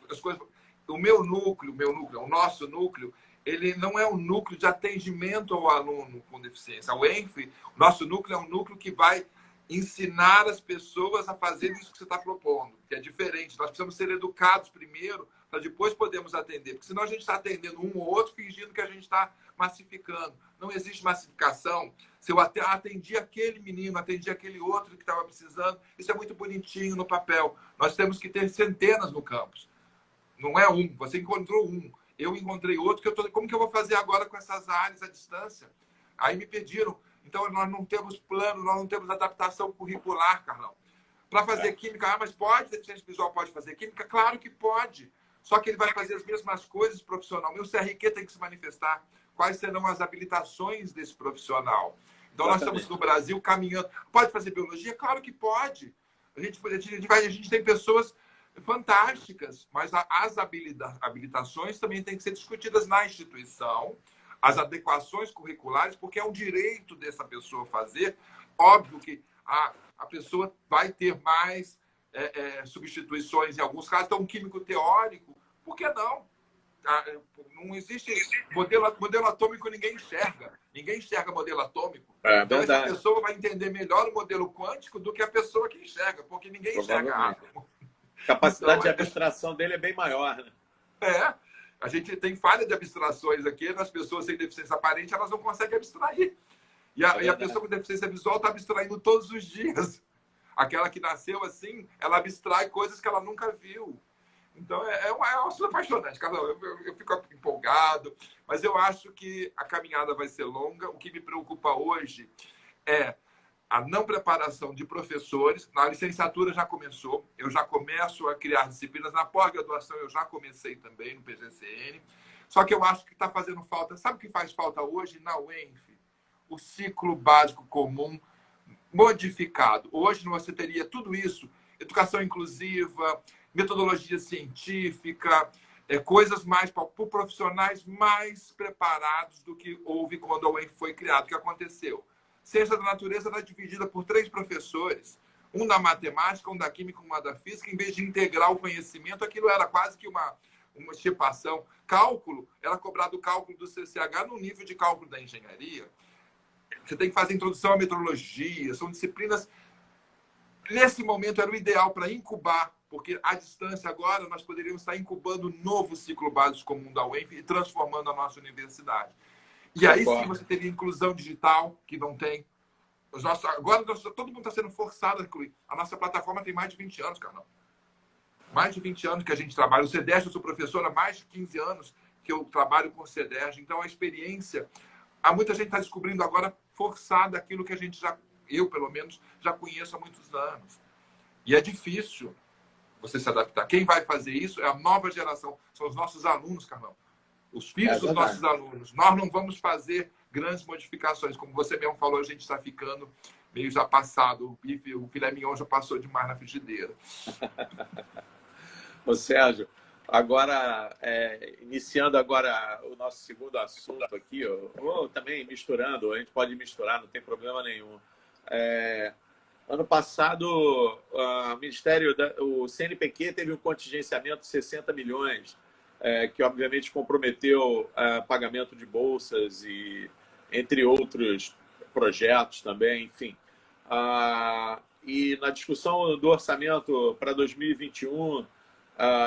As coisas... O meu núcleo, o nosso núcleo, ele não é um núcleo de atendimento ao aluno com deficiência. O ENF, o nosso núcleo, é um núcleo que vai ensinar as pessoas a fazer isso que você está propondo, que é diferente. Nós precisamos ser educados primeiro, para depois podermos atender. Porque senão a gente está atendendo um ou outro, fingindo que a gente está massificando. Não existe massificação. Se eu atendi aquele menino, atendi aquele outro que estava precisando, isso é muito bonitinho no papel. Nós temos que ter centenas no campus. Não é um. Você encontrou um. Eu encontrei outro. Como que eu vou fazer agora com essas áreas à distância? Aí me pediram. Então, nós não temos plano, nós não temos adaptação curricular, Carlão. Para fazer química, mas pode, deficiente visual pode fazer química? Claro que pode. Só que ele vai fazer as mesmas coisas profissional. Meu CRQ tem que se manifestar. Quais serão as habilitações desse profissional? Então, nós estamos no Brasil caminhando. Pode fazer biologia? Claro que pode. A gente tem pessoas fantásticas, mas as habilitações também têm que ser discutidas na instituição, as adequações curriculares, porque é um direito dessa pessoa fazer. Óbvio que a pessoa vai ter mais substituições em alguns casos. Então, um químico teórico, por que não? Não existe modelo atômico, ninguém enxerga. Ninguém enxerga modelo atômico. Então, essa pessoa vai entender melhor o modelo quântico do que a pessoa que enxerga, porque ninguém enxerga átomo. A capacidade de abstração dele é bem maior, né? A gente tem falha de abstrações aqui, nas pessoas sem deficiência aparente, elas não conseguem abstrair. E a pessoa com deficiência visual está abstraindo todos os dias. Aquela que nasceu assim, ela abstrai coisas que ela nunca viu. Então, é um assunto apaixonante, Carlão. Eu fico empolgado, mas eu acho que a caminhada vai ser longa. O que me preocupa hoje é a não preparação de professores. Na licenciatura já começou, eu já começo a criar disciplinas. Na pós-graduação eu já comecei também, no PGCN. Só que eu acho que está fazendo falta... Sabe o que faz falta hoje na UENF? O ciclo básico comum modificado. Hoje você teria tudo isso, educação inclusiva, metodologia científica, coisas mais para profissionais mais preparados do que houve quando a UENF foi criada. O que aconteceu? Ciência da natureza era dividida por 3 professores, um da matemática, um da química, um da física. Em vez de integrar o conhecimento, aquilo era quase que uma estipação. Cálculo, era cobrado o cálculo do CCH no nível de cálculo da engenharia. Você tem que fazer introdução à metrologia, são disciplinas... Nesse momento era o ideal para incubar, porque à distância agora nós poderíamos estar incubando um novo ciclo básico comum da UENF e transformando a nossa universidade. E aí sim você teria inclusão digital, que não tem. Agora todo mundo está sendo forçado a incluir. A nossa plataforma tem mais de 20 anos, Carlão. Mais de 20 anos que a gente trabalha. O CEDERJ, eu sou professor há mais de 15 anos que eu trabalho com o CEDERJ. Então, a experiência... Há muita gente está descobrindo agora forçada aquilo que a gente eu, pelo menos, já conheço há muitos anos. E é difícil você se adaptar. Quem vai fazer isso é a nova geração. São os nossos alunos, Carlão. Os filhos dos nossos alunos. Nós não vamos fazer grandes modificações. Como você mesmo falou, a gente está ficando meio já passado. O filé mignon já passou demais na frigideira. Ô, Sérgio, agora, iniciando agora o nosso segundo assunto aqui, ou também misturando, a gente pode misturar, não tem problema nenhum. Ano passado, o CNPq teve um contingenciamento de 60 milhões, que obviamente comprometeu pagamento de bolsas e entre outros projetos também, enfim. E na discussão do orçamento para 2021,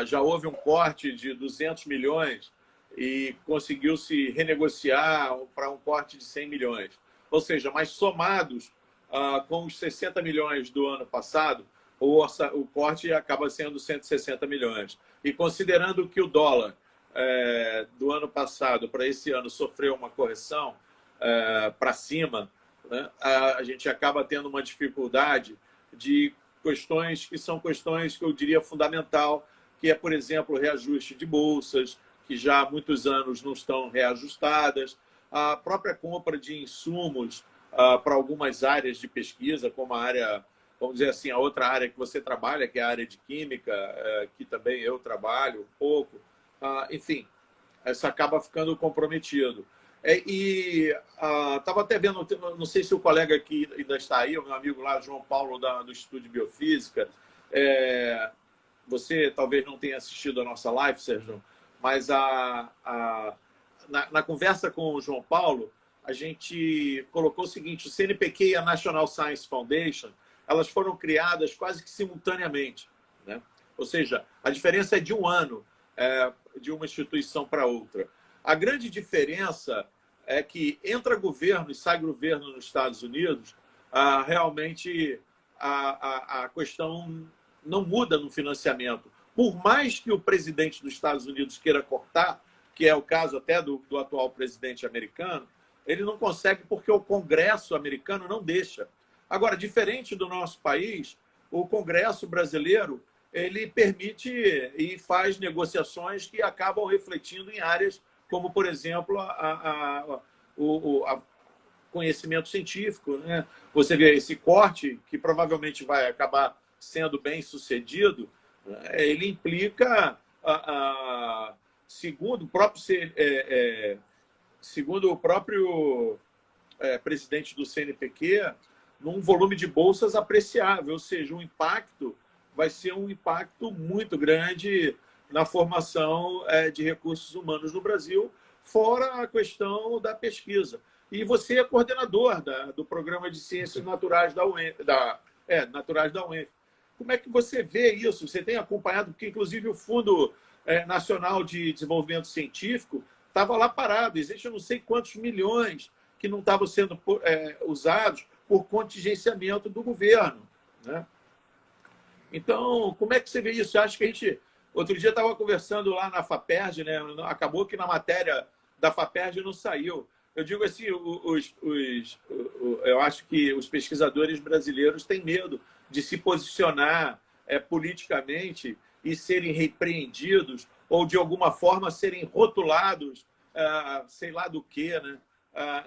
já houve um corte de 200 milhões e conseguiu-se renegociar para um corte de 100 milhões. Ou seja, mas somados com os 60 milhões do ano passado, o corte acaba sendo 160 milhões. E considerando que o dólar do ano passado para esse ano sofreu uma correção para cima, né, a gente acaba tendo uma dificuldade de questões que são questões que eu diria fundamental, que é, por exemplo, o reajuste de bolsas, que já há muitos anos não estão reajustadas, a própria compra de insumos para algumas áreas de pesquisa, como a área, vamos dizer assim, a outra área que você trabalha, que é a área de química, que também eu trabalho um pouco. Enfim, isso acaba ficando comprometido. E estava até vendo, não sei se o colega aqui ainda está aí, o meu amigo lá, João Paulo, do Instituto de Biofísica. Você talvez não tenha assistido a nossa live, Sérgio, mas na conversa com o João Paulo, a gente colocou o seguinte: o CNPq e a National Science Foundation, elas foram criadas quase que simultaneamente, né? Ou seja, a diferença é de um ano de uma instituição para outra. A grande diferença é que entra governo e sai governo nos Estados Unidos, realmente a questão não muda no financiamento. Por mais que o presidente dos Estados Unidos queira cortar, que é o caso até do atual presidente americano, ele não consegue porque o Congresso americano não deixa. Agora, diferente do nosso país, o Congresso brasileiro ele permite e faz negociações que acabam refletindo em áreas como, por exemplo, o conhecimento científico, né? Você vê esse corte, que provavelmente vai acabar sendo bem sucedido, ele implica, segundo o próprio presidente do CNPq, num volume de bolsas apreciável, ou seja, o impacto vai ser um impacto muito grande na formação de recursos humanos no Brasil, fora a questão da pesquisa. E você é coordenador do Programa de Ciências Naturais da UENF. Como é que você vê isso? Você tem acompanhado, porque inclusive o Fundo Nacional de Desenvolvimento Científico estava lá parado. Existe não sei quantos milhões que não estavam sendo usados por contingenciamento do governo, né? Então, como é que você vê isso? Você acha que a gente... Outro dia estava conversando lá na FAPERJ, né? Acabou que na matéria da FAPERJ não saiu. Eu digo assim, eu acho que os pesquisadores brasileiros têm medo de se posicionar politicamente e serem repreendidos ou, de alguma forma, serem rotulados, sei lá do quê, né?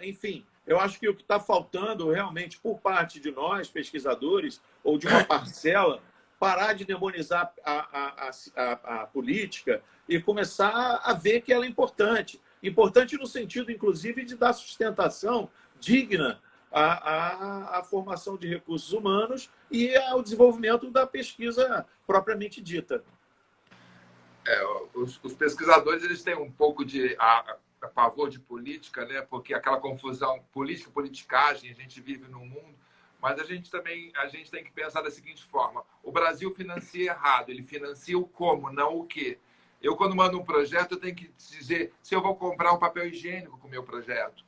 Enfim, eu acho que o que está faltando realmente por parte de nós, pesquisadores, ou de uma parcela, parar de demonizar a política e começar a ver que ela é importante. Importante no sentido, inclusive, de dar sustentação digna à formação de recursos humanos e ao desenvolvimento da pesquisa propriamente dita. Os pesquisadores eles têm um pouco de a pavor de política, né? Porque aquela confusão política, politicagem, a gente vive num mundo. Mas a gente tem que pensar da seguinte forma: o Brasil financia errado, ele financia o como, não o quê. Eu, quando mando um projeto, eu tenho que dizer se eu vou comprar um papel higiênico com o meu projeto.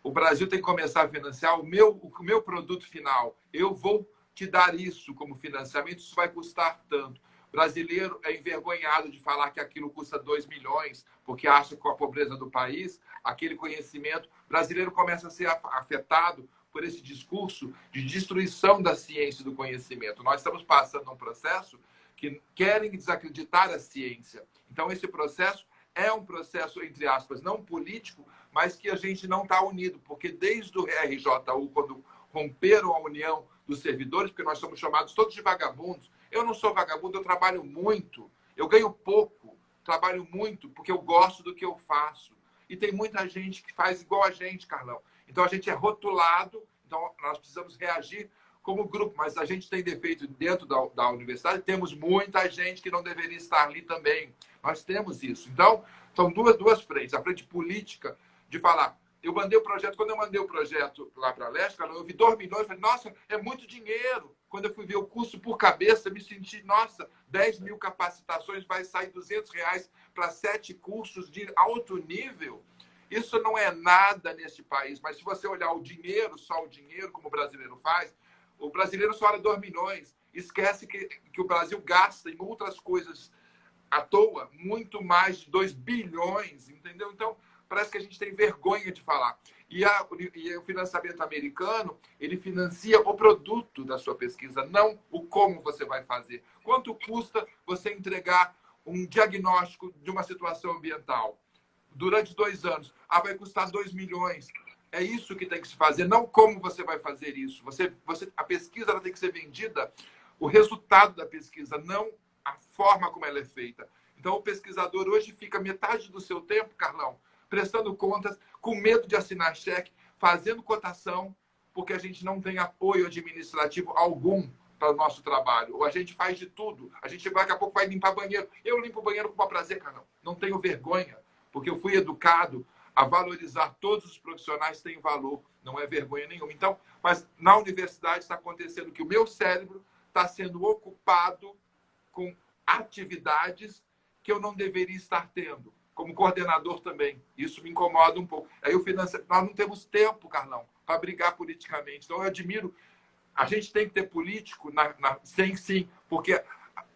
O Brasil tem que começar a financiar o meu produto final. Eu vou te dar isso como financiamento, isso vai custar tanto. O brasileiro é envergonhado de falar que aquilo custa 2 milhões, porque acha que com a pobreza do país, aquele conhecimento... O brasileiro começa a ser afetado por esse discurso de destruição da ciência e do conhecimento. Nós estamos passando um processo que querem desacreditar a ciência. Então, esse processo é um processo, entre aspas, não político, mas que a gente não está unido, porque desde o RJU, quando romperam a união dos servidores, porque nós somos chamados todos de vagabundos. Eu não sou vagabundo, eu trabalho muito, eu ganho pouco, trabalho muito, porque eu gosto do que eu faço. E tem muita gente que faz igual a gente, Carlão. Então, a gente é rotulado, então nós precisamos reagir como grupo, mas a gente tem defeito dentro da universidade, temos muita gente que não deveria estar ali também. Nós temos isso. Então, são duas frentes. A frente política, de falar, eu mandei o projeto, quando eu mandei o projeto lá para a Leste, eu vi 2 milhões, falei, nossa, é muito dinheiro. Quando eu fui ver o custo por cabeça, me senti, nossa, 10 mil capacitações, vai sair R$ 200 para 7 cursos de alto nível. Isso não é nada nesse país, mas se você olhar o dinheiro, só o dinheiro, como o brasileiro faz, o brasileiro só olha 2 milhões, esquece que o Brasil gasta em outras coisas à toa muito mais de 2 bilhões, entendeu? Então, parece que a gente tem vergonha de falar. E o financiamento americano, ele financia o produto da sua pesquisa, não o como você vai fazer. Quanto custa você entregar um diagnóstico de uma situação ambiental durante 2 anos? Ah, vai custar 2 milhões. É isso que tem que se fazer, não como você vai fazer isso. A pesquisa ela tem que ser vendida, o resultado da pesquisa, não a forma como ela é feita. Então, o pesquisador hoje fica metade do seu tempo, Carlão, prestando contas, com medo de assinar cheque, fazendo cotação, porque a gente não tem apoio administrativo algum para o nosso trabalho. Ou a gente faz de tudo. A gente daqui a pouco vai limpar banheiro. Eu limpo o banheiro com prazer, Carlão. Não tenho vergonha, porque eu fui educado a valorizar todos os profissionais têm valor. Não é vergonha nenhuma. Então, mas na universidade está acontecendo que o meu cérebro está sendo ocupado com atividades que eu não deveria estar tendo, como coordenador também. Isso me incomoda um pouco. Aí nós não temos tempo, Carlão, para brigar politicamente. Então, eu admiro. A gente tem que ter político, sim, porque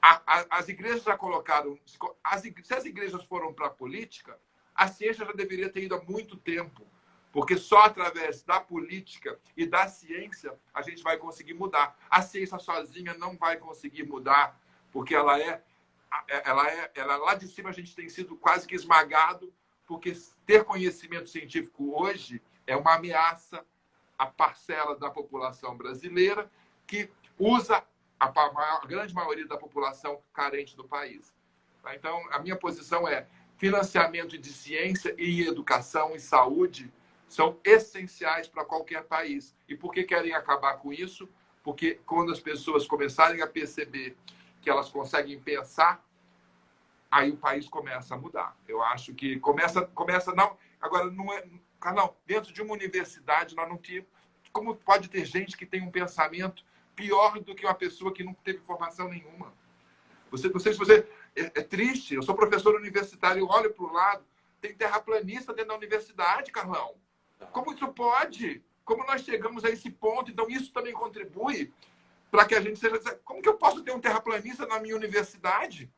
as igrejas já colocaram. Se as igrejas foram para a política, a ciência já deveria ter ido há muito tempo. Porque só através da política e da ciência a gente vai conseguir mudar. A ciência sozinha não vai conseguir mudar, porque ela lá de cima a gente tem sido quase que esmagado, porque ter conhecimento científico hoje é uma ameaça à parcela da população brasileira que usa a grande maioria da população carente do país. Então, a minha posição é financiamento de ciência e educação e saúde são essenciais para qualquer país. E por que querem acabar com isso? Porque quando as pessoas começarem a perceber que elas conseguem pensar, aí o país começa a mudar. Eu acho que começa não. Agora, não é. Carlão, dentro de uma universidade, nós não temos. Como pode ter gente que tem um pensamento pior do que uma pessoa que não teve formação nenhuma? Não sei se você. É triste. Eu sou professor universitário, eu olho para o lado, tem terraplanista dentro da universidade, Carlão. Como isso pode? Como nós chegamos a esse ponto? Então, isso também contribui para que a gente seja... Como que eu posso ter um terraplanista na minha universidade?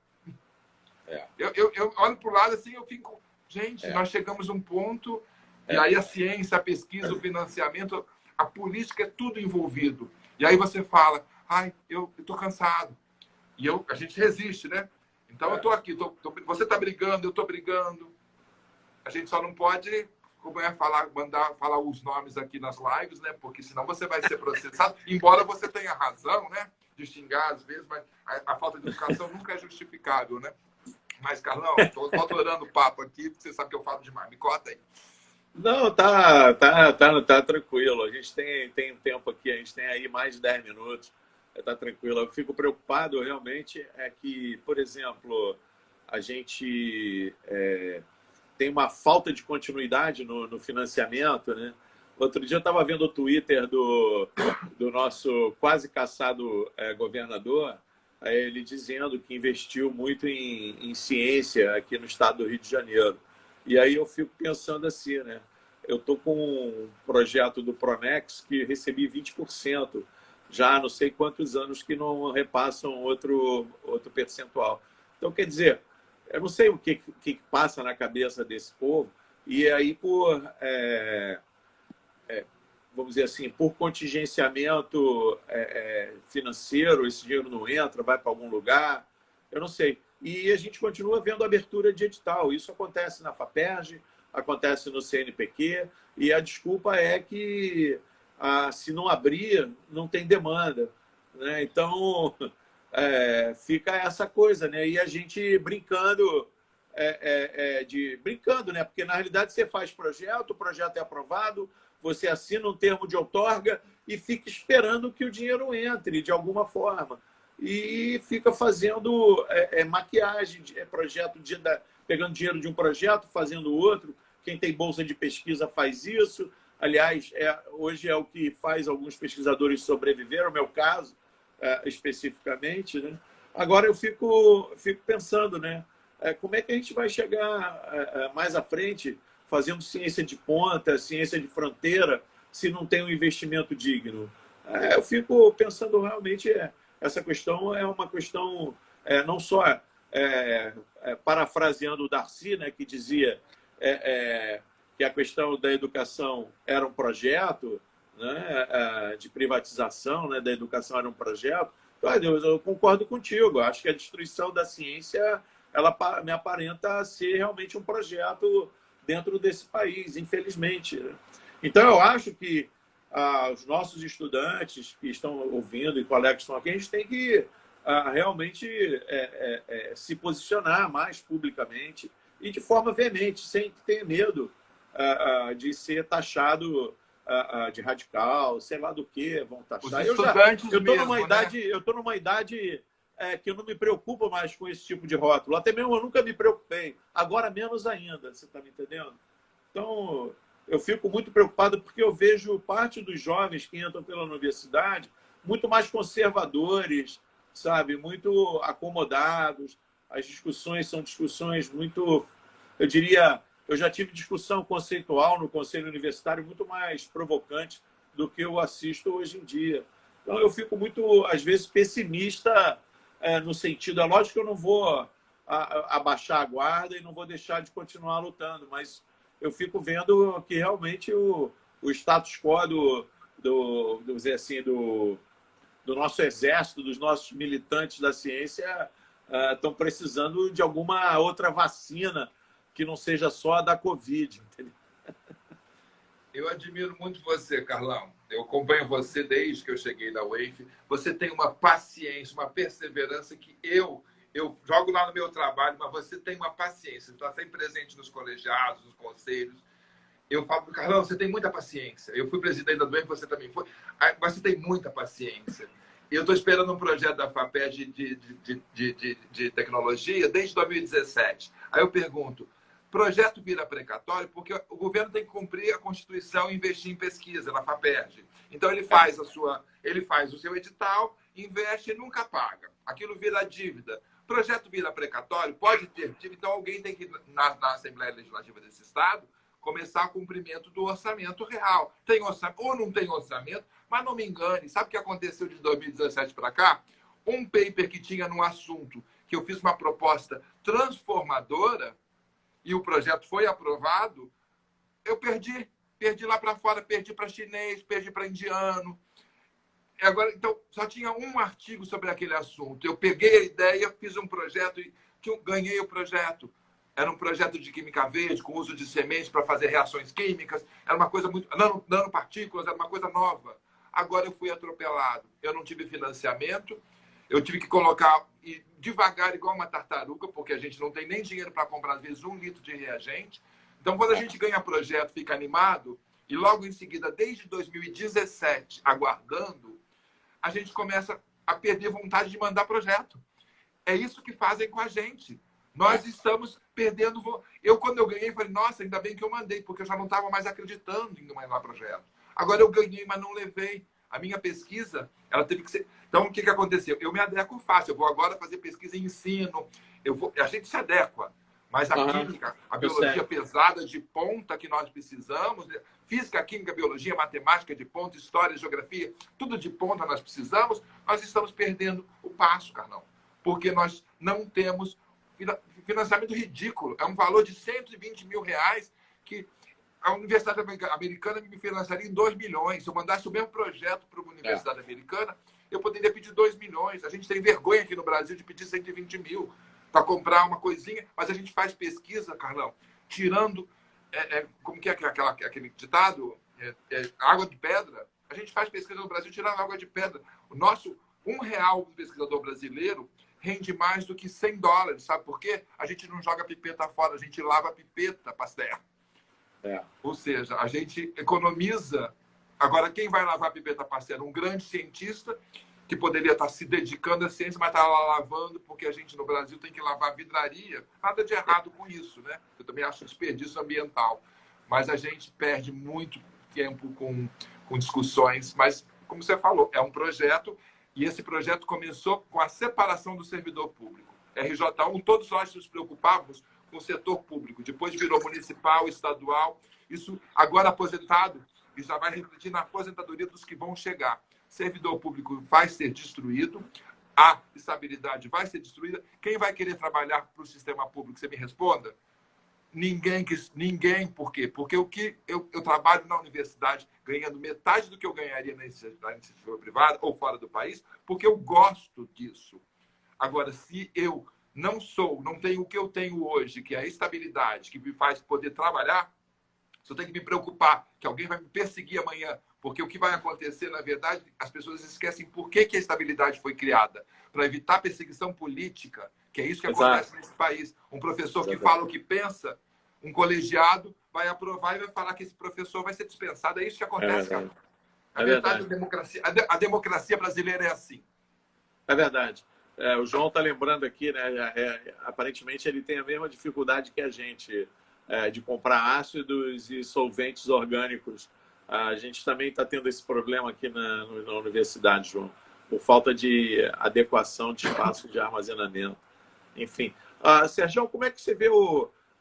Eu olho para o lado assim, eu fico... Gente, nós chegamos a um ponto... E aí a ciência, a pesquisa, o financiamento, a política é tudo envolvido. E aí você fala, ai, eu estou cansado. E a gente resiste, né? Então eu estou aqui, você está brigando, eu estou brigando. A gente só não pode... Como é mandar falar os nomes aqui nas lives, né? Porque senão você vai ser processado. Embora você tenha razão, né? De xingar às vezes, mas a falta de educação nunca é justificável, né? Mas, Carlão, estou adorando o papo aqui, porque você sabe que eu falo demais. Me conta aí. Não, tá tranquilo. A gente tem um tempo aqui, a gente tem aí mais de 10 minutos. Tá tranquilo. Eu fico preocupado realmente é que, por exemplo, a gente tem uma falta de continuidade no financiamento, né? Outro dia eu estava vendo o Twitter do nosso quase caçado governador, ele dizendo que investiu muito em ciência aqui no estado do Rio de Janeiro. E aí eu fico pensando assim, né? Eu estou com um projeto do Pronex que recebi 20%, já há não sei quantos anos que não repassam outro percentual. Então, quer dizer, eu não sei o que passa na cabeça desse povo, e aí vamos dizer assim, por contingenciamento financeiro, esse dinheiro não entra, vai para algum lugar, eu não sei. E a gente continua vendo abertura de edital. Isso acontece na FAPERJ, acontece no CNPq, e a desculpa é que se não abrir, não tem demanda, né? Então, fica essa coisa, né? E a gente brincando, brincando, né? Porque na realidade você faz projeto, o projeto é aprovado, você assina um termo de outorga e fica esperando que o dinheiro entre de alguma forma. E fica fazendo maquiagem, projeto pegando dinheiro de um projeto, fazendo outro. Quem tem bolsa de pesquisa faz isso. Aliás, hoje é o que faz alguns pesquisadores sobreviver, o meu caso, especificamente. Né? Agora eu fico pensando, né? Como é que a gente vai chegar mais à frente fazendo ciência de ponta, ciência de fronteira, se não tem um investimento digno? Eu fico pensando realmente, essa questão é uma questão, não só parafraseando o Darcy, né, que dizia que a questão da educação era um projeto, né, de privatização, né, da educação era um projeto. Eu concordo contigo, acho que a destruição da ciência ela me aparenta ser realmente um projeto dentro desse país, infelizmente. Então, eu acho que os nossos estudantes que estão ouvindo e colegas que estão aqui, a gente tem que realmente se posicionar mais publicamente e de forma veemente, sem ter medo de ser taxado de radical, sei lá do que vão taxar. Eu estou numa idade que eu não me preocupo mais com esse tipo de rótulo. Até mesmo eu nunca me preocupei. Agora menos ainda, você está me entendendo? Então, eu fico muito preocupado porque eu vejo parte dos jovens que entram pela universidade muito mais conservadores, sabe? Muito acomodados. As discussões são discussões muito, eu diria, eu já tive discussão conceitual no Conselho Universitário muito mais provocante do que eu assisto hoje em dia. Então, eu fico muito, às vezes, pessimista no sentido, é lógico que eu não vou abaixar a guarda e não vou deixar de continuar lutando, mas eu fico vendo que realmente o status quo do nosso exército, dos nossos militantes da ciência, estão precisando de alguma outra vacina que não seja só a da Covid. Entendeu? Eu admiro muito você, Carlão. Eu acompanho você desde que eu cheguei na UENF. Você tem uma paciência, uma perseverança que eu jogo lá no meu trabalho, mas você tem uma paciência. Você está sempre presente nos colegiados, nos conselhos. Eu falo, Carlão, você tem muita paciência. Eu fui presidente da UENF, você também foi. Mas você tem muita paciência. Eu estou esperando um projeto da FAPESD de tecnologia desde 2017. Aí eu pergunto, projeto vira precatório porque o governo tem que cumprir a Constituição e investir em pesquisa na FAPESD. Então, ele faz o seu edital, investe e nunca paga. Aquilo vira dívida. Projeto vira precatório, pode ter dívida, então alguém tem que, na Assembleia Legislativa desse Estado, começar o cumprimento do orçamento real. Tem orçamento ou não tem orçamento, mas não me engane, sabe o que aconteceu de 2017 para cá? Um paper que tinha num assunto que eu fiz uma proposta transformadora e o projeto foi aprovado, eu perdi. Perdi lá para fora, perdi para chinês, perdi para indiano. Agora, então, só tinha um artigo sobre aquele assunto. Eu peguei a ideia, fiz um projeto e ganhei o projeto. Era um projeto de química verde, com uso de sementes para fazer reações químicas. Era uma coisa muito... nanopartículas, era uma coisa nova. Agora eu fui atropelado. Eu não tive financiamento. Eu tive que colocar devagar, igual uma tartaruga, porque a gente não tem nem dinheiro para comprar, às vezes, 1 litro de reagente. Então, quando a gente ganha projeto, fica animado, e logo em seguida, desde 2017, aguardando, a gente começa a perder vontade de mandar projeto. É isso que fazem com a gente. Nós estamos perdendo... Quando eu ganhei, falei, nossa, ainda bem que eu mandei, porque eu já não estava mais acreditando em mandar projeto. Agora eu ganhei, mas não levei. A minha pesquisa, ela teve que ser... Então, o que aconteceu? Eu me adequo fácil. Eu vou agora fazer pesquisa em ensino. A gente se adequa. Mas a química, a biologia pesada de ponta que nós precisamos, física, química, biologia, matemática de ponta, história, geografia, tudo de ponta nós precisamos, nós estamos perdendo o passo, Carlão. Porque nós não temos financiamento ridículo. É um valor de R$120 mil que a Universidade Americana me financiaria em 2 milhões. Se eu mandasse o mesmo projeto para a Universidade Americana, eu poderia pedir 2 milhões. A gente tem vergonha aqui no Brasil de pedir 120 mil para comprar uma coisinha, mas a gente faz pesquisa, Carlão, tirando, como que é aquele ditado? Água de pedra. A gente faz pesquisa no Brasil tirando água de pedra. O nosso R$1 do pesquisador brasileiro rende mais do que $100. Sabe por quê? A gente não joga pipeta fora, a gente lava a pipeta, Pasteur. É. Ou seja, a gente economiza. Agora, quem vai lavar a pipeta parceira? Um grande cientista que poderia estar se dedicando à ciência, mas está lá lavando, porque a gente no Brasil tem que lavar vidraria. Nada de errado com isso, né? Eu também acho desperdício ambiental. Mas a gente perde muito tempo com discussões. Mas, como você falou, é um projeto, e esse projeto começou com a separação do servidor público. RJ1, todos nós nos preocupávamos com o setor público. Depois virou municipal, estadual. Isso, agora aposentado, e já vai refletir na aposentadoria dos que vão chegar. Servidor público vai ser destruído, a estabilidade vai ser destruída. Quem vai querer trabalhar para o sistema público? Você me responda. Ninguém. Por quê? Porque o que eu trabalho na universidade ganhando metade do que eu ganharia na iniciativa privada ou fora do país, porque eu gosto disso. Agora, se eu não tenho o que eu tenho hoje, que é a estabilidade, que me faz poder trabalhar, se eu tenho que me preocupar que alguém vai me perseguir amanhã, porque o que vai acontecer, na verdade, as pessoas esquecem por que a estabilidade foi criada. Para evitar perseguição política, que é isso que acontece nesse país. Um professor que fala o que pensa, um colegiado vai aprovar e vai falar que esse professor vai ser dispensado. É isso que acontece, cara. Na verdade, a democracia brasileira é assim. É verdade. O João está lembrando aqui, né? Aparentemente ele tem a mesma dificuldade que a gente de comprar ácidos e solventes orgânicos. A gente também está tendo esse problema aqui na universidade, João, por falta de adequação de espaço de armazenamento. Enfim. Sérgio, como é que você vê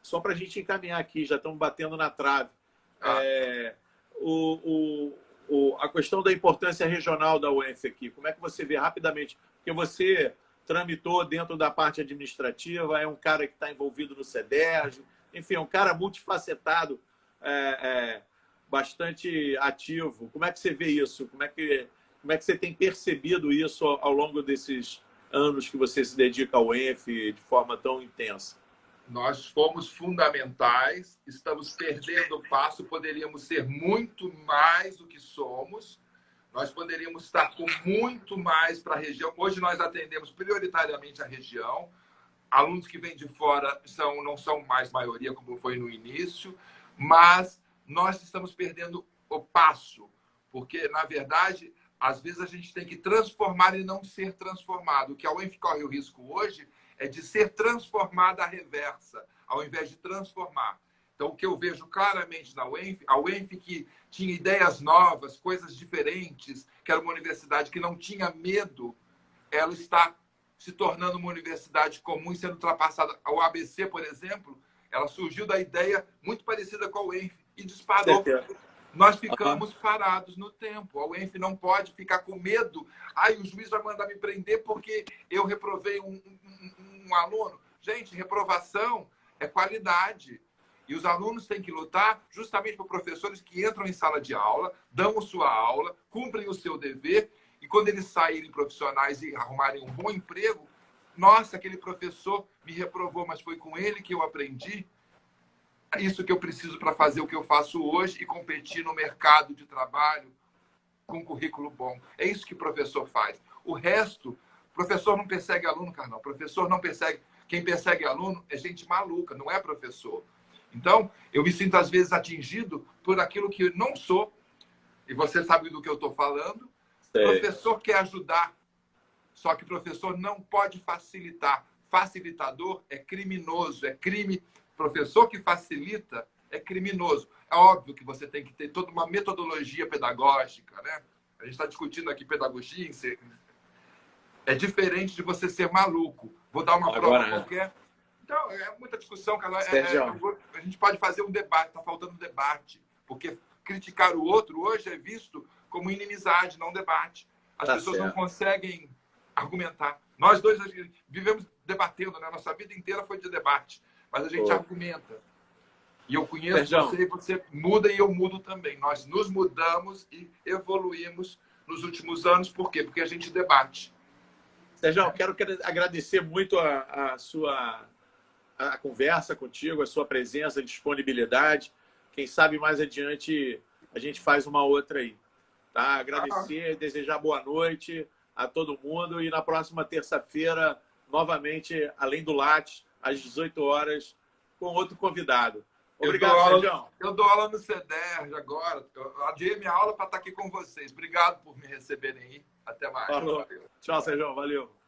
só para a gente encaminhar aqui, já estamos batendo na trave, a questão da importância regional da UENF aqui. Como é que você vê rapidamente? Porque você tramitou dentro da parte administrativa, é um cara que está envolvido no CEDERJ, enfim, é um cara multifacetado, bastante ativo. Como é que você vê isso? Como é que você tem percebido isso ao longo desses anos que você se dedica ao UENF de forma tão intensa? Nós fomos fundamentais, estamos perdendo o passo, poderíamos ser muito mais do que somos, nós poderíamos estar com muito mais para a região. Hoje nós atendemos prioritariamente a região, alunos que vêm de fora não são mais maioria, como foi no início, mas nós estamos perdendo o passo, porque, na verdade, às vezes a gente tem que transformar e não ser transformado. O que a UENF corre o risco hoje é de ser transformada à reversa, ao invés de transformar. Então, o que eu vejo claramente na UENF, a UENF que tinha ideias novas, coisas diferentes, que era uma universidade que não tinha medo, ela está se tornando uma universidade comum e sendo ultrapassada. A UABC, por exemplo, ela surgiu da ideia muito parecida com a UENF e disparou. Nós ficamos parados no tempo. A UENF não pode ficar com medo. O juiz vai mandar me prender porque eu reprovei um aluno. Gente, reprovação é qualidade. E os alunos têm que lutar justamente por professores que entram em sala de aula, dão a sua aula, cumprem o seu dever, e quando eles saírem profissionais e arrumarem um bom emprego, nossa, aquele professor me reprovou, mas foi com ele que eu aprendi. É isso que eu preciso para fazer o que eu faço hoje e competir no mercado de trabalho com currículo bom. É isso que o professor faz. O resto, professor não persegue aluno, Carnal. Professor não persegue. Quem persegue aluno é gente maluca, não é professor. Então, eu me sinto, às vezes, atingido por aquilo que eu não sou. E você sabe do que eu estou falando. O professor quer ajudar, só que o professor não pode facilitar. Facilitador é criminoso, é crime. Professor que facilita é criminoso. É óbvio que você tem que ter toda uma metodologia pedagógica, né? A gente está discutindo aqui pedagogia. É diferente de você ser maluco. Vou dar uma prova qualquer. Então, é muita discussão, cara. A gente pode fazer um debate, está faltando debate. Porque criticar o outro hoje é visto como inimizade, não debate. As pessoas não conseguem argumentar. Nós dois vivemos debatendo, né? Nossa vida inteira foi de debate. Mas a gente argumenta. E eu conheço você e você muda e eu mudo também. Nós nos mudamos e evoluímos nos últimos anos. Por quê? Porque a gente debate. Sérgio, quero agradecer muito a conversa contigo, a sua presença, a disponibilidade. Quem sabe mais adiante a gente faz uma outra aí. Tá? Agradecer, desejar boa noite a todo mundo. E na próxima terça-feira, novamente, além do Lattes, às 18 horas, com outro convidado. Obrigado, Sérgio. Eu dou aula no CEDERJ agora. Eu adiei minha aula para estar aqui com vocês. Obrigado por me receberem aí. Até mais. Falou. Tchau, Sérgio. Valeu.